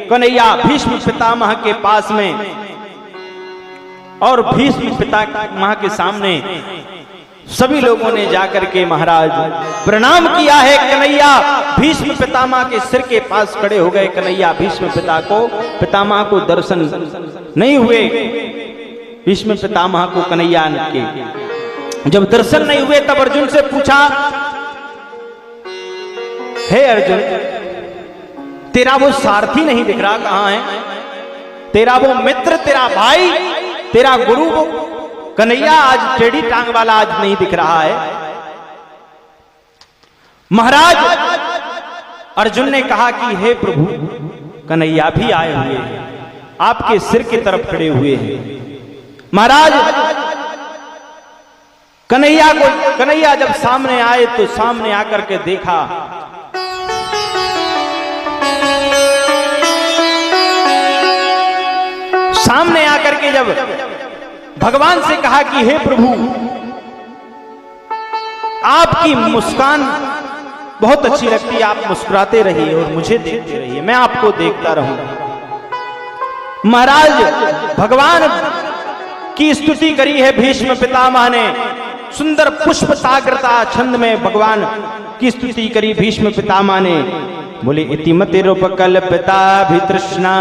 Speaker 1: कन्हैया भीष्म पितामह के पास में, और भीष्म पितामह के सामने सभी लोगों ने जाकर के महाराज प्रणाम किया है। कन्हैया भीष्म पितामह के सिर के पास खड़े हो गए। कन्हैया भीष्म पितामह को दर्शन नहीं हुए। भीष्म पितामह को कन्हैया के जब दर्शन नहीं हुए तब अर्जुन से पूछा, हे अर्जुन तेरा वो सारथी नहीं दिख रहा, कहां है तेरा वो मित्र, तेरा भाई, तेरा गुरु वो कन्हैया आज टेढ़ी टांग वाला आज नहीं दिख रहा है। महाराज अर्जुन ने कहा कि हे प्रभु कन्हैया भी आए हुए हैं, आपके सिर की तरफ खड़े हुए हैं। महाराज कन्हैया जब सामने आए तो सामने आकर के देखा, सामने आकर के जब भगवान से कहा कि हे प्रभु आपकी मुस्कान बहुत अच्छी लगती है, आप मुस्कुराते रहिए और मुझे देखते रहिए, मैं आपको देखता रहूंगा। महाराज भगवान की स्तुति करी है भीष्म पितामह ने, सुंदर पुष्प साग्रता छंद में भगवान की स्तुति करी भीष्म पितामह ने। बोले इतिमतिरुपकल्पिता भितृष्णा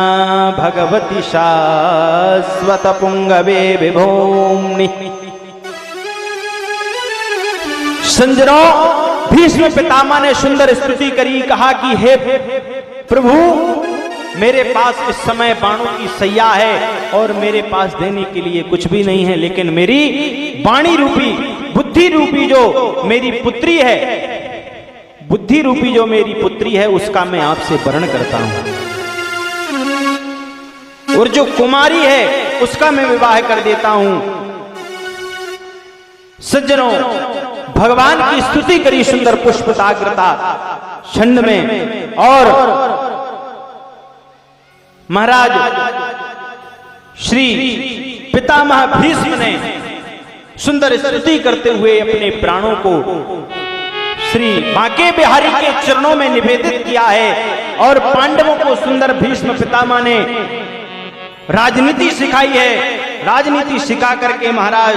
Speaker 1: भगवती शाश्वत पुंगवे विभूम्नि। संजनों भीष्म पितामह ने सुंदर स्तुति करी, कहा कि हे प्रभु मेरे पास इस समय बाणों की सैया है और मेरे पास देने के लिए कुछ भी नहीं है, लेकिन मेरी वाणी रूपी बुद्धि रूपी जो मेरी पुत्री है, बुद्धि रूपी जो मेरी पुत्री है उसका मैं आपसे वर्ण करता हूं, और जो कुमारी है उसका मैं विवाह कर देता हूं। सज्जनों भगवान की स्तुति करी सुंदर पुष्प साग्रता छंद में, और महाराज श्री पितामह भीष्म ने सुंदर स्तुति करते हुए अपने प्राणों को श्री बांके बिहारी के चरणों में निवेदित किया है, और पांडवों को सुंदर भीष्म पितामह ने राजनीति सिखाई है। राजनीति सिखा करके महाराज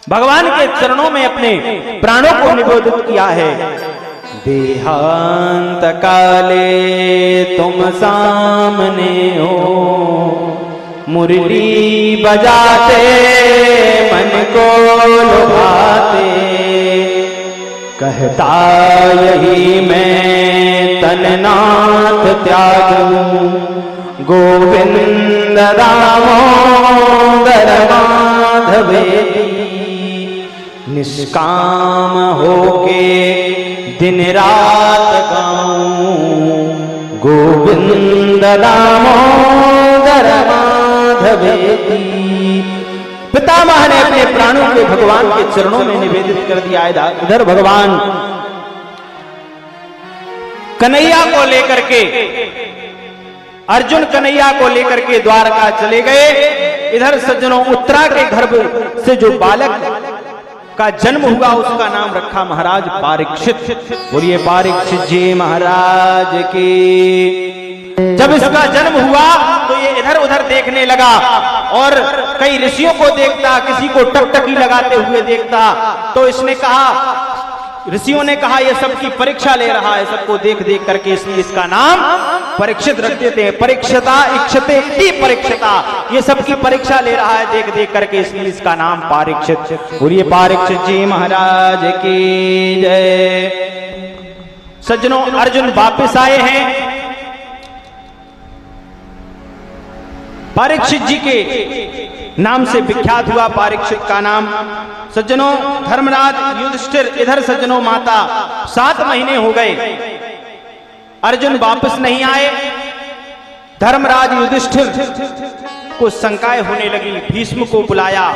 Speaker 1: भगवान के चरणों में अपने प्राणों को निवेदित किया है। देहांत काले तुम सामने हो, मुरली बजाते मन को लुभाते, कहता यही मैं तननाथ त्यागूं, गोविंद दामोदर माधवेति, निष्काम होके दिन रात गाऊं, गोविंद दामोदर माधवेति। पितामह ने अपने प्राणों के भगवान के चरणों में निवेदित कर दिया है। इधर भगवान कन्हैया को लेकर के, अर्जुन कन्हैया को लेकर के द्वारका चले गए। इधर सज्जनों उत्तरा के गर्भ से जो बालक का जन्म हुआ उसका नाम रखा महाराज पारीक्षित। बोलिए पारीक्षित जी महाराज की। जब इसका जन्म हुआ तो ये इधर उधर देखने लगा और कई ऋषियों को देखता, किसी को टकटकी लगाते हुए देखता। तो इसने कहा, ऋषियों ने कहा ये सबकी परीक्षा ले रहा है, सबको देख देख करके, इसलिए इसका नाम परीक्षित रख देते हैं। परीक्षता इक्षते ही परीक्षता, ये सबकी परीक्षा ले रहा है देख देख करके, इसलिए इसका नाम पारीक्षित। बोलिए पारीक्षित जी महाराज की जय। सज्जनों अर्जुन वापस आए हैं। परीक्षित जी के नाम से विख्यात हुआ परीक्षित का नाम। सज्जनों धर्मराज युधिष्ठिर, इधर सज्जनों माता 7 महीने हो गए, अर्जुन वापस नहीं आए। धर्मराज युधिष्ठिर को शंकाएं होने लगी, भीष्म को बुलाया,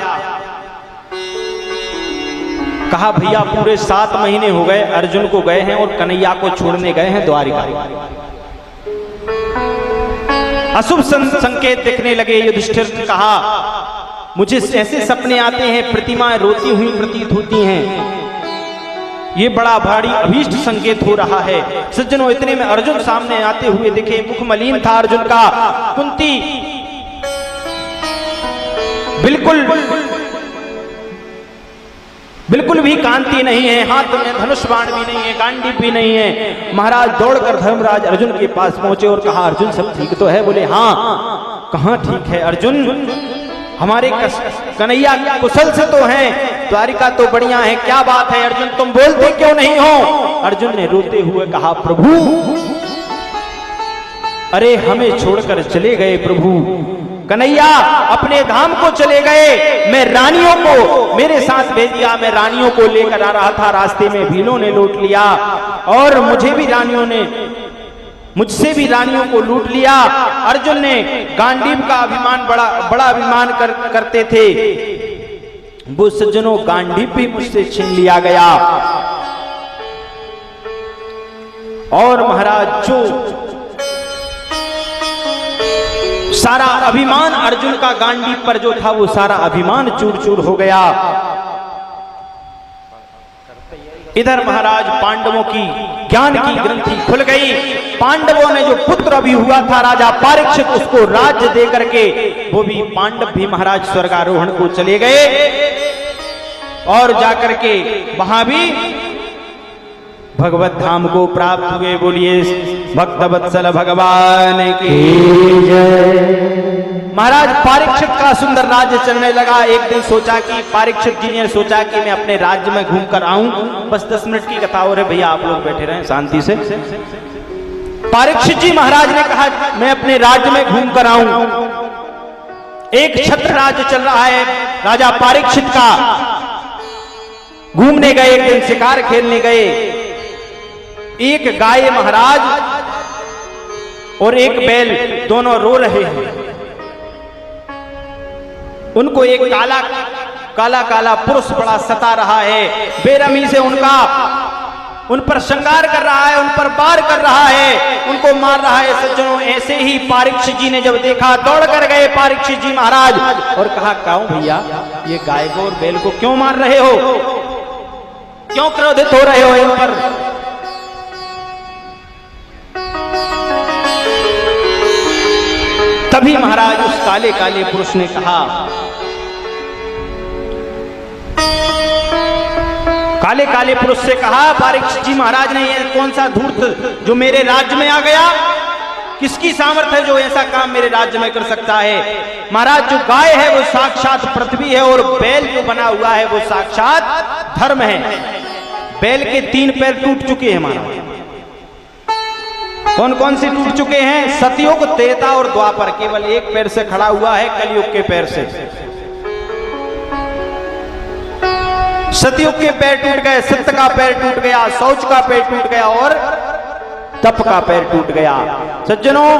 Speaker 1: कहा भैया पूरे 7 महीने हो गए अर्जुन को गए हैं और कन्हैया को छोड़ने गए हैं द्वारिका। अशुभ संकेत दिखने लगे। युधिष्ठिर ने कहा मुझे ऐसे सपने आते हैं, प्रतिमाएं रोती हुई प्रतीत होती हैं, ये बड़ा भारी अभीष्ट संकेत हो रहा है। सज्जनों इतने में अर्जुन सामने आते हुए दिखे। मुख मलिन था अर्जुन का, कुंती बिल्कुल भी कांति नहीं है, हाथ में धनुष बाण भी नहीं है, गांडीव भी नहीं है। महाराज दौड़कर धर्मराज अर्जुन के पास पहुंचे और कहा अर्जुन सब ठीक तो है? बोले हाँ। कहाँ ठीक है अर्जुन, हमारे कन्हैया कुशल से तो हैं, द्वारिका तो बढ़िया है, क्या बात है अर्जुन तुम बोलते क्यों नहीं हो? अर्जुन ने रोते हुए कहा प्रभु अरे हमें छोड़कर चले गए प्रभु, कन्हैया अपने धाम को चले गए, मैं रानियों को मेरे साथ भेज दिया, मैं रानियों को लेकर आ रहा था, रास्ते में भीलों ने लूट लिया और मुझसे भी रानियों को लूट लिया। अर्जुन ने गांडीव का अभिमान बड़ा अभिमान करते थे, वो सज्जनों गांडीव भी मुझसे छीन लिया गया। और महाराज जो सारा अभिमान अर्जुन का गांडीव पर जो था वो सारा अभिमान चूर चूर हो गया। इधर महाराज पांडवों की ज्ञान की ग्रंथि खुल गई। पांडवों ने जो पुत्र अभी हुआ था राजा परीक्षित, उसको राज्य दे करके वो भी पांडव भी महाराज स्वर्गारोहण को चले गए और जाकर के वहां भी भगवत धाम को प्राप्त हुए। बोलिए भक्त वत्सल भगवान की जय। महाराज परीक्षित का सुंदर राज्य चलने लगा। एक दिन सोचा कि परीक्षित जी ने सोचा कि मैं अपने राज्य में घूम कर आऊं। बस 10 मिनट की कथा हो रही, भैया आप लोग बैठे रहें शांति से। परीक्षित जी महाराज ने कहा मैं अपने राज्य में घूम कर आऊं। एक छत्र राज्य चल रहा है राजा परीक्षित का। घूमने गए, एक दिन शिकार खेलने गए। एक गाय महाराज और एक बैल दोनों रो रहे हैं। उनको एक काला पुरुष बड़ा सता रहा है, बेरहमी से उन पर श्रृंगार कर रहा है, उन पर वार कर रहा है, उनको मार रहा है। सज्जनों ऐसे ही परीक्षित जी ने जब देखा दौड़ कर गए परीक्षित जी महाराज और कहा क्यों भैया ये गाय को और बैल को क्यों मार रहे हो, क्यों क्रोधित हो रहे हो इन पर? तभी महाराज उस काले काले पुरुष ने कहा, काले काले पुरुष से कहा परीक्षित जी महाराज ने ये कौन सा धूर्त जो मेरे राज्य में आ गया, किसकी सामर्थ्य है जो ऐसा काम मेरे राज्य में कर सकता है? महाराज जो गाय है वो साक्षात पृथ्वी है और बैल जो बना हुआ है वो साक्षात धर्म है। बैल के 3 पैर टूट चुके हैं महाराज। कौन कौन से टूट चुके हैं? सतयुग, त्रेता और द्वापर। केवल एक पैर से खड़ा हुआ है कलयुग के पैर से। सतयुग के पैर टूट गए, सत्य का पैर टूट गया, शौच का पैर टूट गया और तप का पैर टूट गया। सज्जनों,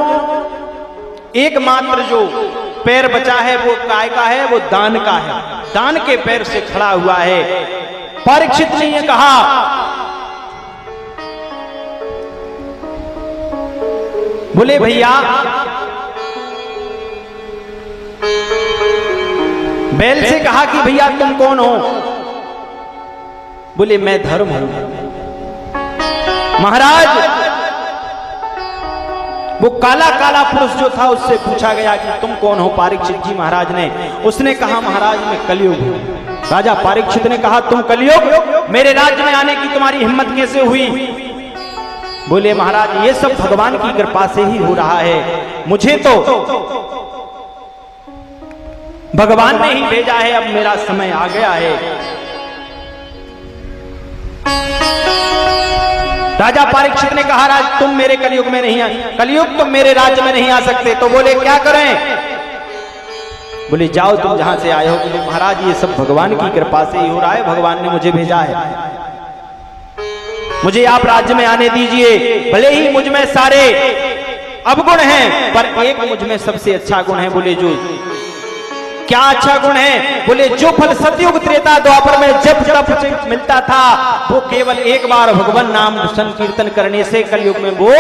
Speaker 1: एकमात्र जो पैर बचा है वो काय का है? वो दान का है। दान के पैर से खड़ा हुआ है। परीक्षित ने यह कहा, बोले भैया बैल से कहा कि भैया तुम कौन हो? बोले मैं धर्म हूं। महाराज वो काला काला पुरुष जो था उससे पूछा गया कि तुम कौन हो परीक्षित जी? महाराज ने उसने कहा महाराज मैं कलयुग हूं। राजा परीक्षित ने कहा तुम कलयुग? मेरे राज्य में आने की तुम्हारी हिम्मत कैसे हुई? बोले महाराज ये सब भगवान की कृपा से ही हो रहा है। मुझे तो भगवान ने ही भेजा है। अब मेरा समय आ गया है। राजा परीक्षित ने कहा राज तुम मेरे कलयुग में नहीं कलयुग तुम मेरे राज्य में नहीं आ सकते। तो बोले क्या करें? बोले जाओ तुम जहां से आए हो। बोले महाराज ये सब भगवान की कृपा से ही हो रहा है। भगवान ने मुझे भेजा है। मुझे आप राज्य में आने दीजिए। भले ही मुझ में सारे अवगुण हैं पर एक मुझ में सबसे अच्छा गुण है। बोले जो क्या अच्छा गुण है? बोले जो फल सतयुग, त्रेता, द्वापर में जब तब मिलता था वो केवल एक बार भगवान नाम संकीर्तन करने से कलयुग में वो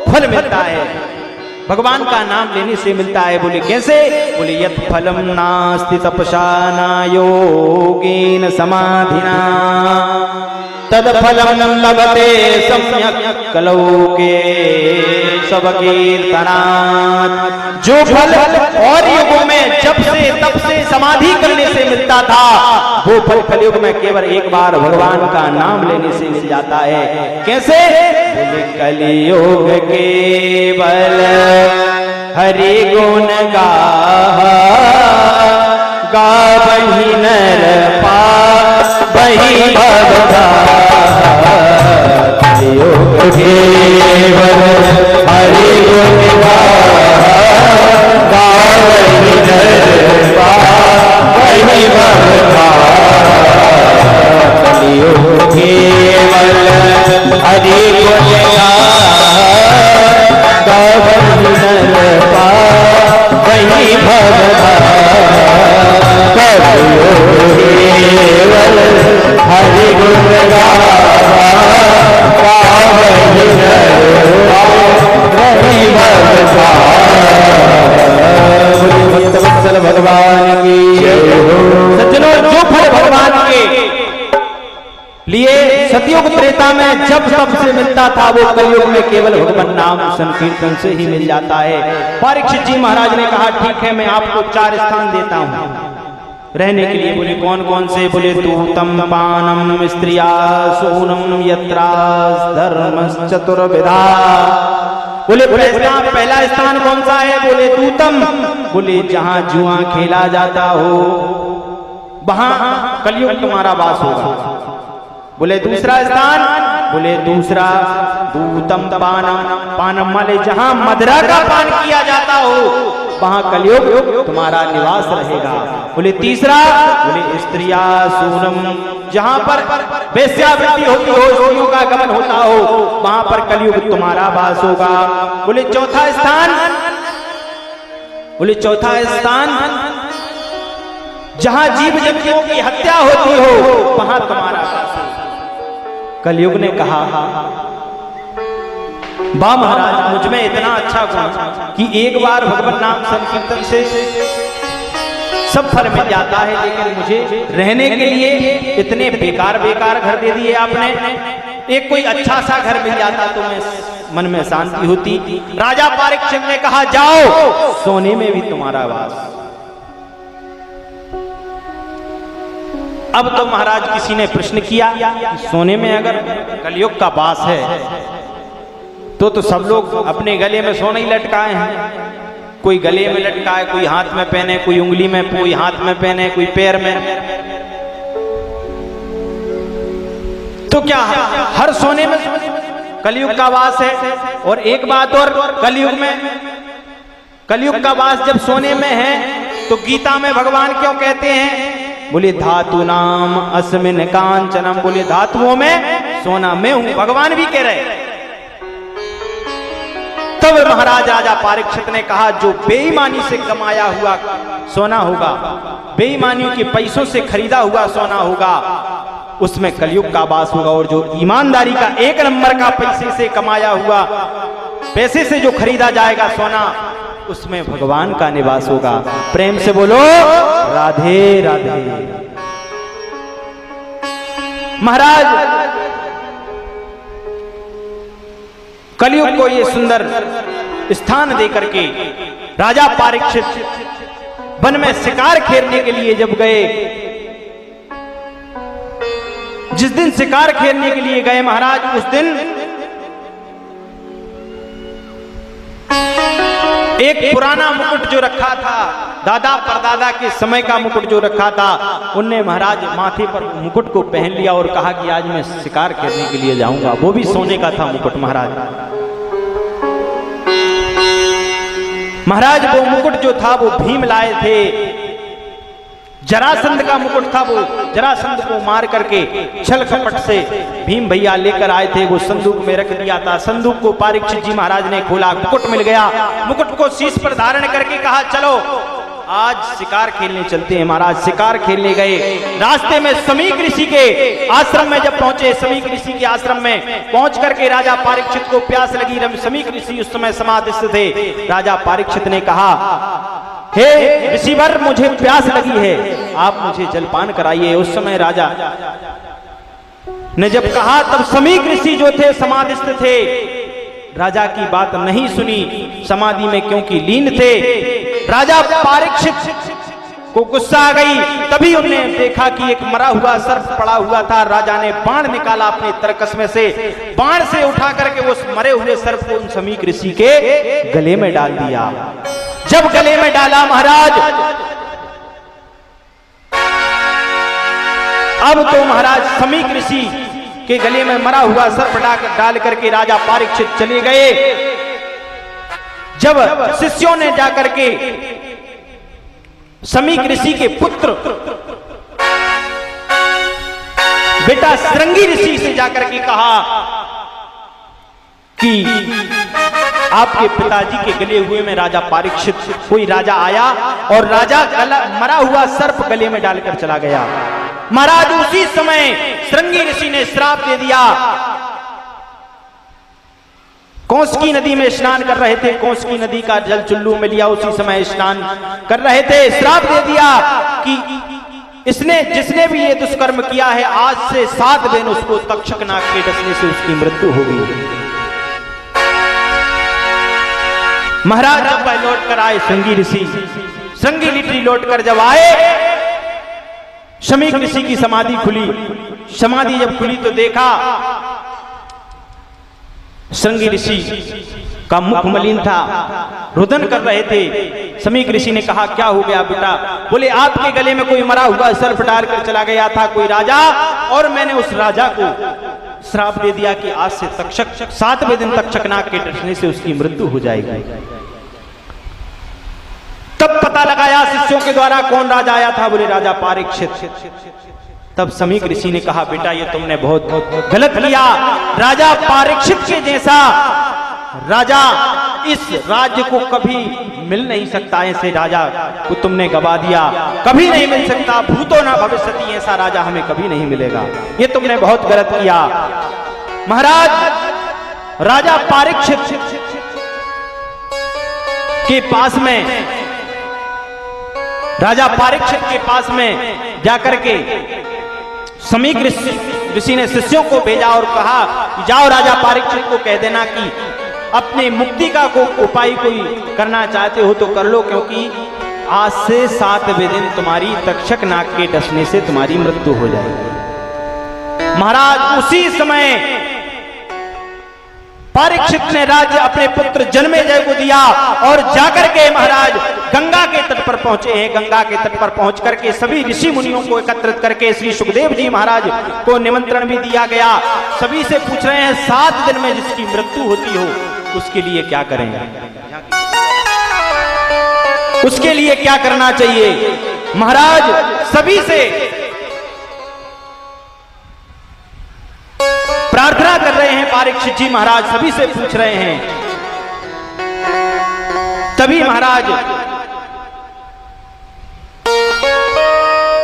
Speaker 1: फल मिलता है। भगवान का नाम लेने से मिलता है। बोले कैसे? बोले यत् फलम नास्ति तपसा न योगेन समाधिना तद फलम लभते सम्यक् कलौके सब कीर्तनात्। जो फल और युगों में जब से तब से समाधि करने से मिलता था वो फल कलयुग में केवल एक बार भगवान का नाम लेने से मिल जाता है। कैसे? बोले कलियुग केवल हरि गुण गावहि नर पावहि भगवान। कलियुग केवल हरि गुण गावहि नर पावहि भगवान। कलियुग केवल हरि गुण गावहि नर पावहि भगवान। कलियुग केवल हरि गुण गावहि नर पावहि भगवान। भगवान की सज्जनों, जो फल भगवान के लिए सतयुग त्रेता में जब तब से मिलता था वो कलयुग में केवल भगवान नाम संकीर्तन से ही मिल जाता है। परीक्षित जी महाराज ने कहा ठीक है मैं आपको 4 स्थान देता हूं रहने के लिए। बोले कौन कौन से? बोले दूतम पानम स्त्रिया सोनम यत्रा धर्म चतुर्विधा। बोले पहला स्थान कौन सा है? बोले दूतम। बोले जहां जुआ खेला जाता हो वहां कलयुग तुम्हारा वास होगा। बोले दूसरा स्थान? बोले दूसरा दूतम पानम वाले जहां मदिरा का पान किया जाता हो वहां कलयुग तुम्हारा निवास रहेगा। बोले तीसरा? बोले स्त्रिया सूनम जहां पर वेश्यावृत्ति होती हो, स्त्रियों का गमन होता हो वहां पर कलयुग तुम्हारा वास होगा। बोले चौथा स्थान? बोले चौथा स्थान जहां जीव जंतुओं की हत्या होती हो वहां तुम्हारा वास होगा। कलयुग ने कहा वाह महाराज मुझ में इतना अच्छा गुण कि एक बार भगवान नाम संकीर्तन से सब फल मिल जाता है, लेकिन मुझे रहने के लिए इतने बेकार घर दे दिए आपने। एक कोई अच्छा सा घर मिल जाता तो मैं मन में शांति होती। राजा परीक्षित ने कहा जाओ सोने में भी तुम्हारा वास। अब तो महाराज किसी ने प्रश्न किया सोने में अगर कलयुग का वास है तो सब लोग अपने गले में सोना ही लटकाए हैं। कोई गले में लटकाए, कोई हाथ में पहने, कोई उंगली में, कोई हाथ में पहने, कोई पैर में। तो क्या हर सोने में कलयुग का वास है? और एक बात और, कलयुग का वास जब सोने में है तो गीता में भगवान क्यों कहते हैं? बोले धातु नाम अस्मिन कांचनम, बोले धातुओं में सोना मैं हूं, भगवान भी कह रहे। तब महाराज राजा परीक्षित ने कहा जो बेईमानी से कमाया हुआ सोना होगा, बेईमानियों के पैसों से खरीदा हुआ सोना होगा, उसमें कलयुग का वास होगा। और जो ईमानदारी का एक नंबर का पैसे से कमाया हुआ, पैसे से जो खरीदा जाएगा सोना, उसमें भगवान का निवास होगा। प्रेम से बोलो राधे राधे। महाराज कलयुग को ये सुंदर स्थान देकर के राजा परीक्षित वन में शिकार खेलने के लिए जब गए, जिस दिन शिकार खेलने के लिए गए महाराज, उस दिन एक पुराना मुकुट जो रखा था, दादा परदादा के समय का मुकुट जो रखा था, उनने महाराज माथे पर मुकुट को पहन लिया और कहा कि आज मैं शिकार करने के लिए जाऊंगा। वो भी सोने का था मुकुट महाराज। महाराज वो मुकुट जो था वो भीम लाए थे। जरासंध का मुकुट था, वो जरासंध को मार करके छल कपट से भीम भैया लेकर आए थे। वो संदूक में रख दिया था। संदूक को परीक्षित जी महाराज ने खोला, मुकुट मिल गया। मुकुट को शीश पर धारण करके कहा चलो आज शिकार खेलने चलते हैं। महाराज शिकार खेलने गए। रास्ते में समीक ऋषि के आश्रम में जब पहुंचे, समीक ऋषि के आश्रम में पहुंच करके राजा परीक्षित को प्यास लगी। समीक ऋषि उस समय समाधिस्थ थे। राजा परीक्षित ने कहा हे ऋषिवर मुझे प्यास लगी है, आप मुझे जलपान कराइए। उस समय राजा ने जब कहा तब समीक ऋषि जो थे समाधिस्थ थे, राजा की बात नहीं सुनी, समाधि में क्योंकि लीन थे। राजा परीक्षित को गुस्सा आ गई। तभी उन्होंने देखा कि एक मरा हुआ सर्प पड़ा हुआ था। राजा ने बाण निकाला अपने तरकस में से, बाण से उठा करके उस मरे हुए सर्प को उन समीक ऋषि के गले में डाल दिया। जब गले में डाला महाराज, अब तो महाराज समीक ऋषि के गले में मरा हुआ सर्प डाल करके राजा परीक्षित चले गए। जब शिष्यों ने जाकर के समीक ऋषि के पुत्र बेटा श्रृंगी ऋषि से जाकर के कहा कि आपके पिताजी के गले हुए में राजा परीक्षित, कोई राजा आया और राजा मरा हुआ सर्प गले में डालकर चला गया। महाराज उसी समय श्रृंगी ऋषि ने श्राप दे दिया। कौशकी नदी में स्नान कर रहे थे, कौशकी नदी का जल चुल्लू में लिया, उसी समय स्नान कर रहे थे। श्राप दे दिया कि इसने जिसने भी ये दुष्कर्म किया है, आज से 7 दिन उसको तक्षक नाग के डसने से उसकी मृत्यु होगी। महाराज जब लौट कर आए श्रृंगी ऋषि लौट कर जब आए, समीक ऋषि की समाधि खुली। समाधि जब खुली तो देखा श्रृंगी ऋषि का मुख मलिन था, रुदन कर रहे थे। समीक ऋषि ने कहा क्या हो गया बेटा? बोले आपके गले में कोई मरा हुआ सर्प डाल कर चला गया था कोई राजा, और मैंने उस राजा को श्राप दे दिया कि आज से तक्षक 7वें दिन तक्षकनाग के डसने से उसकी मृत्यु हो जाएगी। तब पता लगाया शिष्यों के द्वारा कौन राजा आया था, बोले राजा परीक्षित। तब समीक ऋषि ने कहा बेटा ये तुमने बहुत गलत किया। राजा परीक्षित के जैसा राजा इस राज्य को कभी मिल नहीं सकता। ऐसे राजा को तुमने गवा दिया, कभी नहीं मिल सकता। भूतो ना भविष्यति, ऐसा राजा हमें कभी नहीं मिलेगा। ये तुमने बहुत गलत किया। महाराज राजा परीक्षित के पास में, राजा परीक्षित के पास में जाकर के समीक ऋषि ने शिष्यों को भेजा और कहा कि जाओ राजा परीक्षित को कह देना कि अपने मुक्ति का उपाय कोई करना चाहते हो तो कर लो, क्योंकि आज से 7वें दिन तुम्हारी तक्षक नाग के डसने से तुम्हारी मृत्यु हो जाएगी। महाराज उसी समय परीक्षित ने राज्य अपने पुत्र जन्मेजय को दिया और जाकर के महाराज गंगा के तट पर पहुंचे हैं। गंगा के तट पर पहुंच करके सभी ऋषि मुनियों को एकत्रित करके श्री सुखदेव जी महाराज को निमंत्रण भी दिया गया। सभी से पूछ रहे हैं 7 दिन में जिसकी मृत्यु होती हो उसके लिए क्या करें, उसके लिए क्या करना चाहिए। महाराज सभी से प्रार्थना कर रहे हैं। परीक्षित जी महाराज सभी से पूछ रहे हैं। तभी महाराज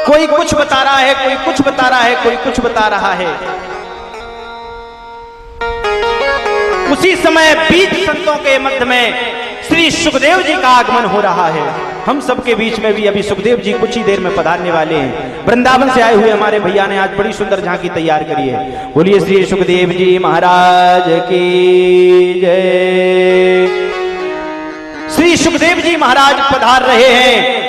Speaker 1: कोई कुछ बता रहा है, कोई कुछ बता रहा है, कोई कुछ बता रहा है। उसी समय बीच संतों के मध्य में श्री सुखदेव जी का आगमन हो रहा है। हम सबके बीच में भी अभी सुखदेव जी कुछ ही देर में पधारने वाले हैं। वृंदावन से आए हुए हमारे भैया ने आज बड़ी सुंदर झांकी तैयार करी है। बोलिए श्री सुखदेव जी महाराज की जय। श्री सुखदेव जी महाराज पधार रहे हैं।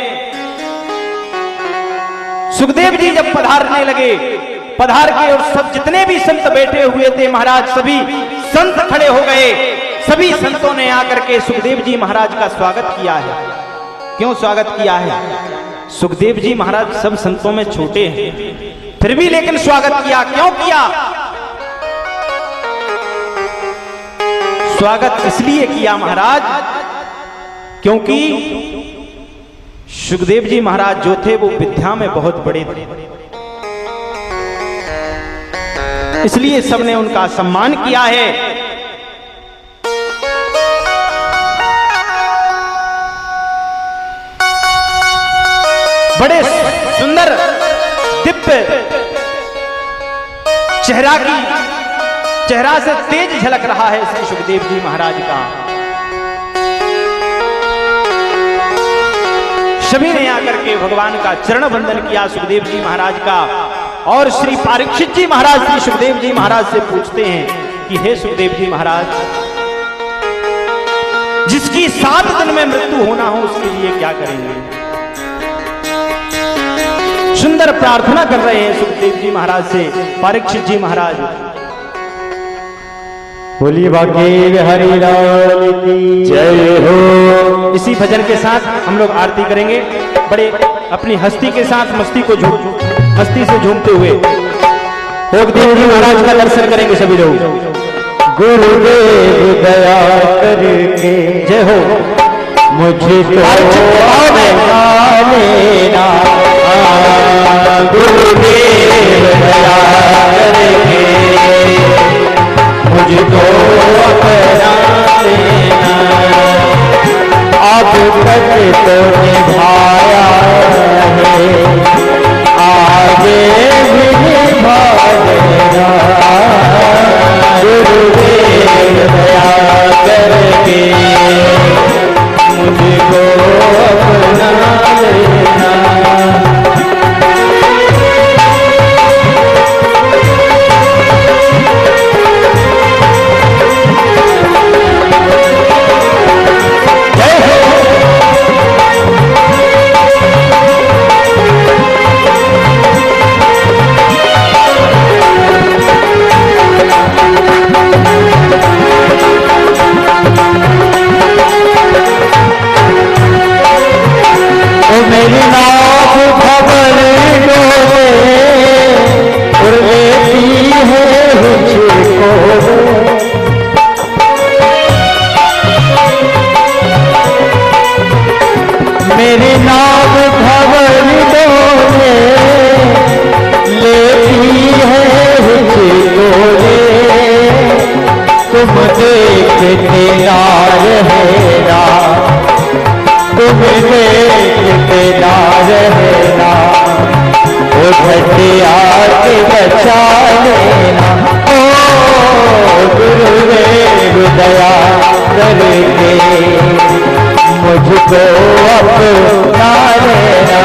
Speaker 1: सुखदेव जी जब पधारने लगे, पधार के और सब जितने भी संत बैठे हुए थे महाराज सभी संत खड़े हो गए। सभी संतों ने आकर के सुखदेव जी महाराज का स्वागत किया है। क्यों स्वागत किया है? सुखदेव जी महाराज सब संतों में छोटे हैं, फिर भी लेकिन स्वागत किया। क्यों किया? स्वागत इसलिए किया महाराज क्योंकि सुखदेव जी महाराज जो थे वो विद्या में बहुत बड़े थे, इसलिए सबने उनका सम्मान किया है। बड़े सुंदर दिव्य चेहरा से तेज झलक रहा है श्री सुखदेव जी महाराज का। सभी ने आकर के भगवान का चरण वंदन किया सुखदेव जी महाराज का। और श्री परीक्षित जी महाराज श्री सुखदेव जी महाराज से पूछते हैं कि हे सुखदेव जी महाराज, जिसकी 7 दिन में मृत्यु होना हो उसके लिए क्या करेंगे? सुंदर प्रार्थना कर रहे हैं सुखदेव जी महाराज से परीक्षित जी महाराज।
Speaker 2: बोलिए बाकी हरि लाल की जय हो।
Speaker 1: इसी भजन के साथ हम लोग आरती करेंगे, बड़े अपनी हस्ती के साथ मस्ती से झूमते हुए सुखदेव जी महाराज का दर्शन करेंगे सभी लोग।
Speaker 2: गुरुदेव दया करके
Speaker 1: जय हो।
Speaker 2: मुझे लेना गुरुदेव दया करके मुझको अपना लेना। अब तक तो निभाया है, आगे भी निभा देना। गुरुदेव दया करके मुझको अपना लेना। मेरी नाव खबर डोले और लेती है मुझको। मेरी नाव खबर डोले लेती है मुझको। तुम देखते ना रहना, तुम देखते ना रहना, ओ घटिया के बचा लेना। ओ गुरुदेव दया करके मुझको अपना लेना।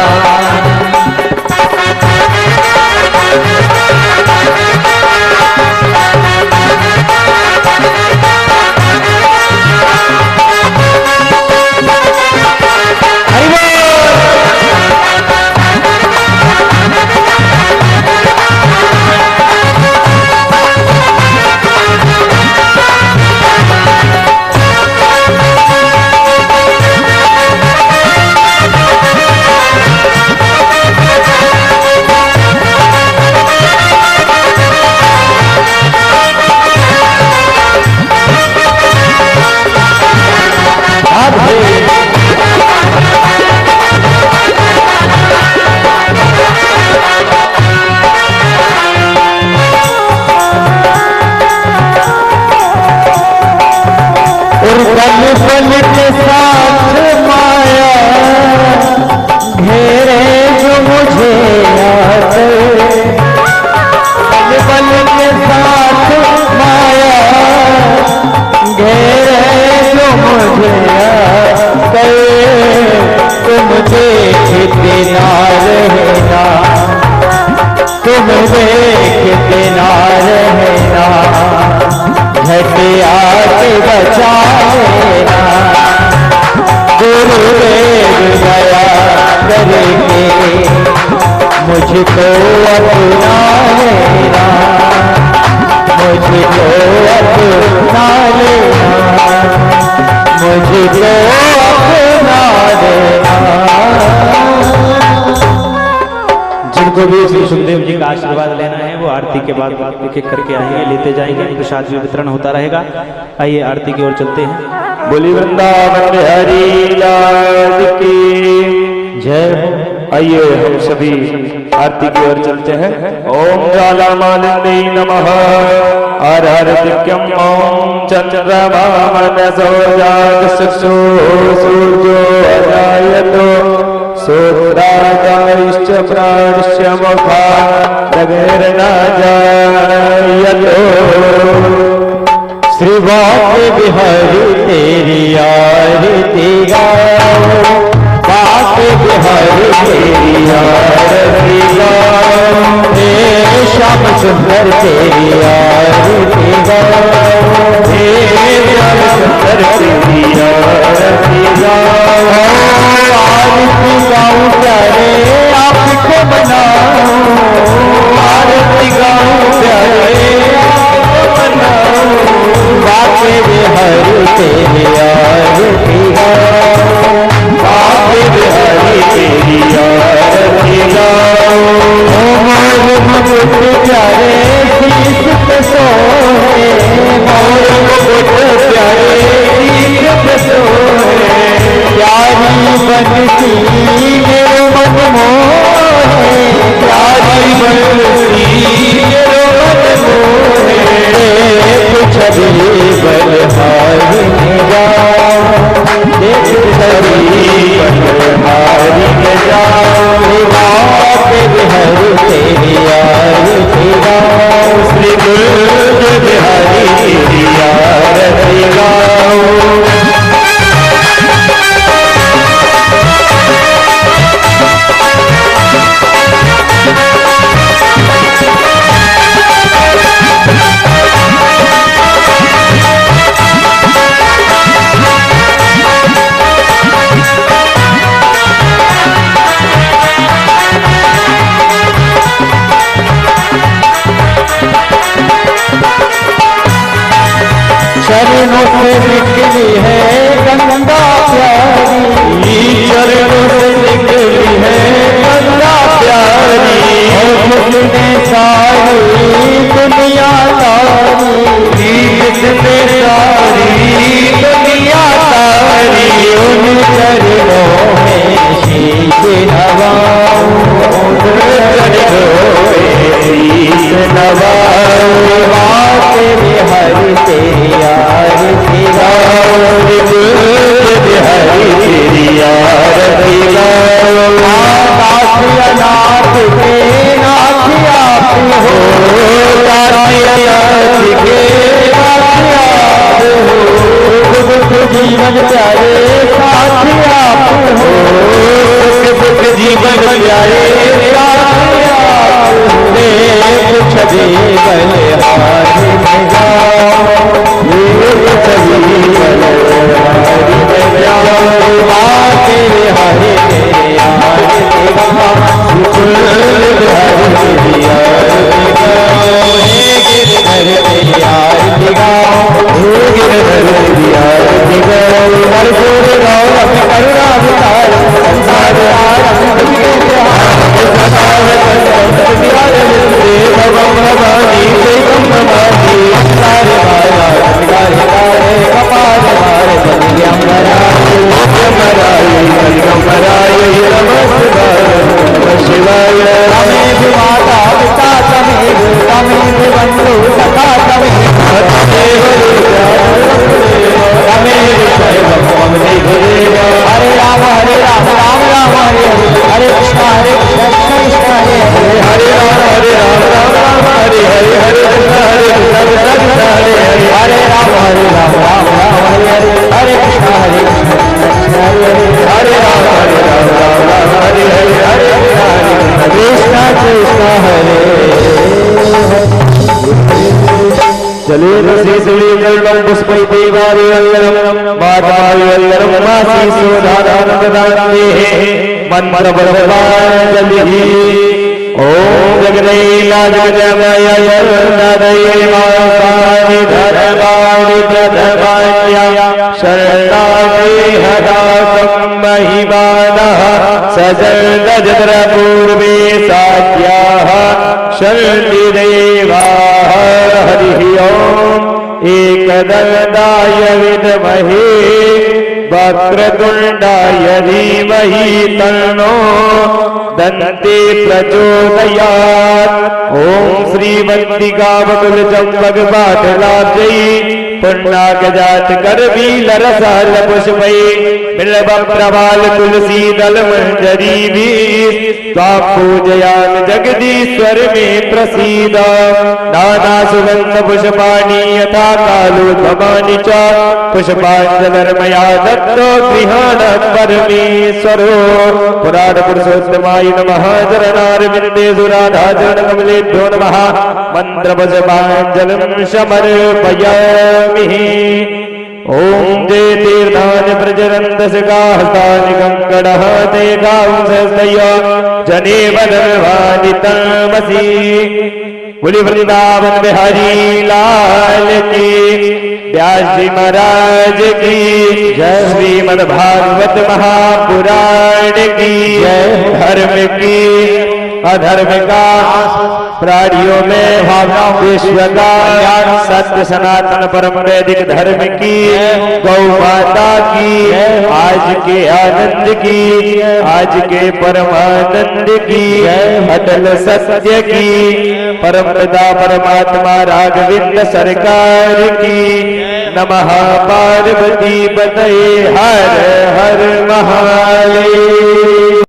Speaker 2: करके मुझको अपना लेना, मुझको अपना लेना, मुझको अपना लेना।
Speaker 1: जिनको भी श्री सुखदेव जी का आशीर्वाद लेना है वो आरती के बाद एक एक करके आएंगे, लेते जाएंगे, प्रसाद भी वितरण होता रहेगा। आइए आरती की ओर चलते हैं।
Speaker 2: बोली वृंदावन बिहारी लाल की जय। आइए हम सभी आरती की ओर चलते हैं। ओम ज्वाला मालिनी नमः हर हर दिव्यम ओम चंद्रमा मनसो जागसो सूर्यो अजायतो सोत्रागाश्च प्राणश्च मुखा दगैर्न जायतो। श्री बाके बिहारी तेरी आरती गाओ, बाके बिहारी तेरी आरती गाओ, हे श्याम सुंदर तेरी आरती गाओ, हे श्याम सुंदर तेरी आरती गाओ। आरती गाऊं प्यारे आपको बनाऊं, आरती गाऊं प्यारे आपको बनाऊं, बाके बिहारी तेरी आरती गाओ, बाके बिहारी तेरी आरती गाओ। मोर मुकुट प्यारे शीश पे सोए, मोर मुकुट प्यारे शीश पे सोए, प्यारी बनती मेरो मन मोहे, प्यारी बनती मेरो मन मोहे। छवि बलहारी जाओ, देख छवि बलहारी जाओ, बाके बिहारी तेरी आरती गाओ, श्री गुरु बिहारी तेरी आरती गाओ। चरणों से निकली है गंगा प्यारी, चरणों से निकली है गंगा प्यारी, जिसने सारी दुनिया तारी, जिसने सारी दुनिया तारी, उन चरणों में शीश नवाऊं, उन चरणों में शीश नवाऊं। बाके बिहारी तेरी आरती गाओ, बिहारी तेरी आरती गाओ। नाथ के नाथ आप हो, नाथ के नाथ आप हो, दुख जीवन प्यारे साथ आप हो, दुख जीवन प्यारे साथ आप हो। छवि बलहारी जाओ, छवि बलहारी जाओ, बाके बिहारी तेरी आरती गाओ, बिहारी तेरी आरती गाओ, हे गिरधर तेरी आरती गाओ, हे गिरधर तेरी आरती गाओ। हरपुर गाओ अपनी करुणा विचार, संसार भवानी देवम भवानी सारे बाला गारे गारे कपाल मारे बनिया मराई नमः शिवाय। तमेव माता पिता तमेव तमेव बंधु सखा तमेव तमेव सर्वं मम देव। हरे राम राम राम हरे हरे, हरे कृष्ण कृष्ण हरे हरे, हरे राम राम राम हरे हरे, हरे कृष्ण कृष्ण हरे हरे, हरे राम राम राम हरे हरे, हरे कृष्ण हरे हरे, हरे राम हरे हरे, हरे कृष्ण कृष्ण हरे चले नम पुष्पै देवारि वल्लभम मातारि वल्लभम मासी सोदानंददाने मंत्र पुष्पांजलि। ओम जगदैला जगमय नदये मासानि धर्माणि प्रथमान्या शरणानि हदासं महिमानः सजर्दजत्र पूर्वे साख्याः शरण्ति देवाः। हरिः ओम एकदन्ताय विद्महे वक्रतुण्डाय धीमहि तन्नो दन्ती प्रचोदयात्। ओम श्रीवन्दिका बकुल चंपक पाटलाब्जै पुण्णागजात करबील रसाल पुष्पै बिल्व प्रवाल तुलसी दल मंजरी त्वां पूजयामि जगदीश्वर मे प्रसीद। नाना सुगंध पुष्पाणि यथा कालोद्भवानि च पुष्पाञ्जलिर्मया दत्तो गृहाण परमेश्वरो। पुराण पुरुषोत्तमाय नमः चरणारविन्देषु राधाचरण कमलेभ्यो नमः। मंत्र पुष्पाञ्जलिं समर्पयामि। ओम जय तीर्थानि प्रचरन्तसिकाहस्तानि कङ्कणः ते गांसस्तय जनेव निर्वाणि तमसि। बोले वृंदावन बिहारी लाल की, व्यास जी महाराज की जय। श्रीमद् भागवत महापुराण की जय। धर्म की अधर्म का प्राणियों में भावना विश्व का सत्य सनातन परम वैदिक धर्म की गौ माता की आज के आनंद की आज के परमानंद की अटल सत्य की परम पिता परमात्मा राघवेंद्र सरकार की नमः। पार्वती पतये हर हर महादेव।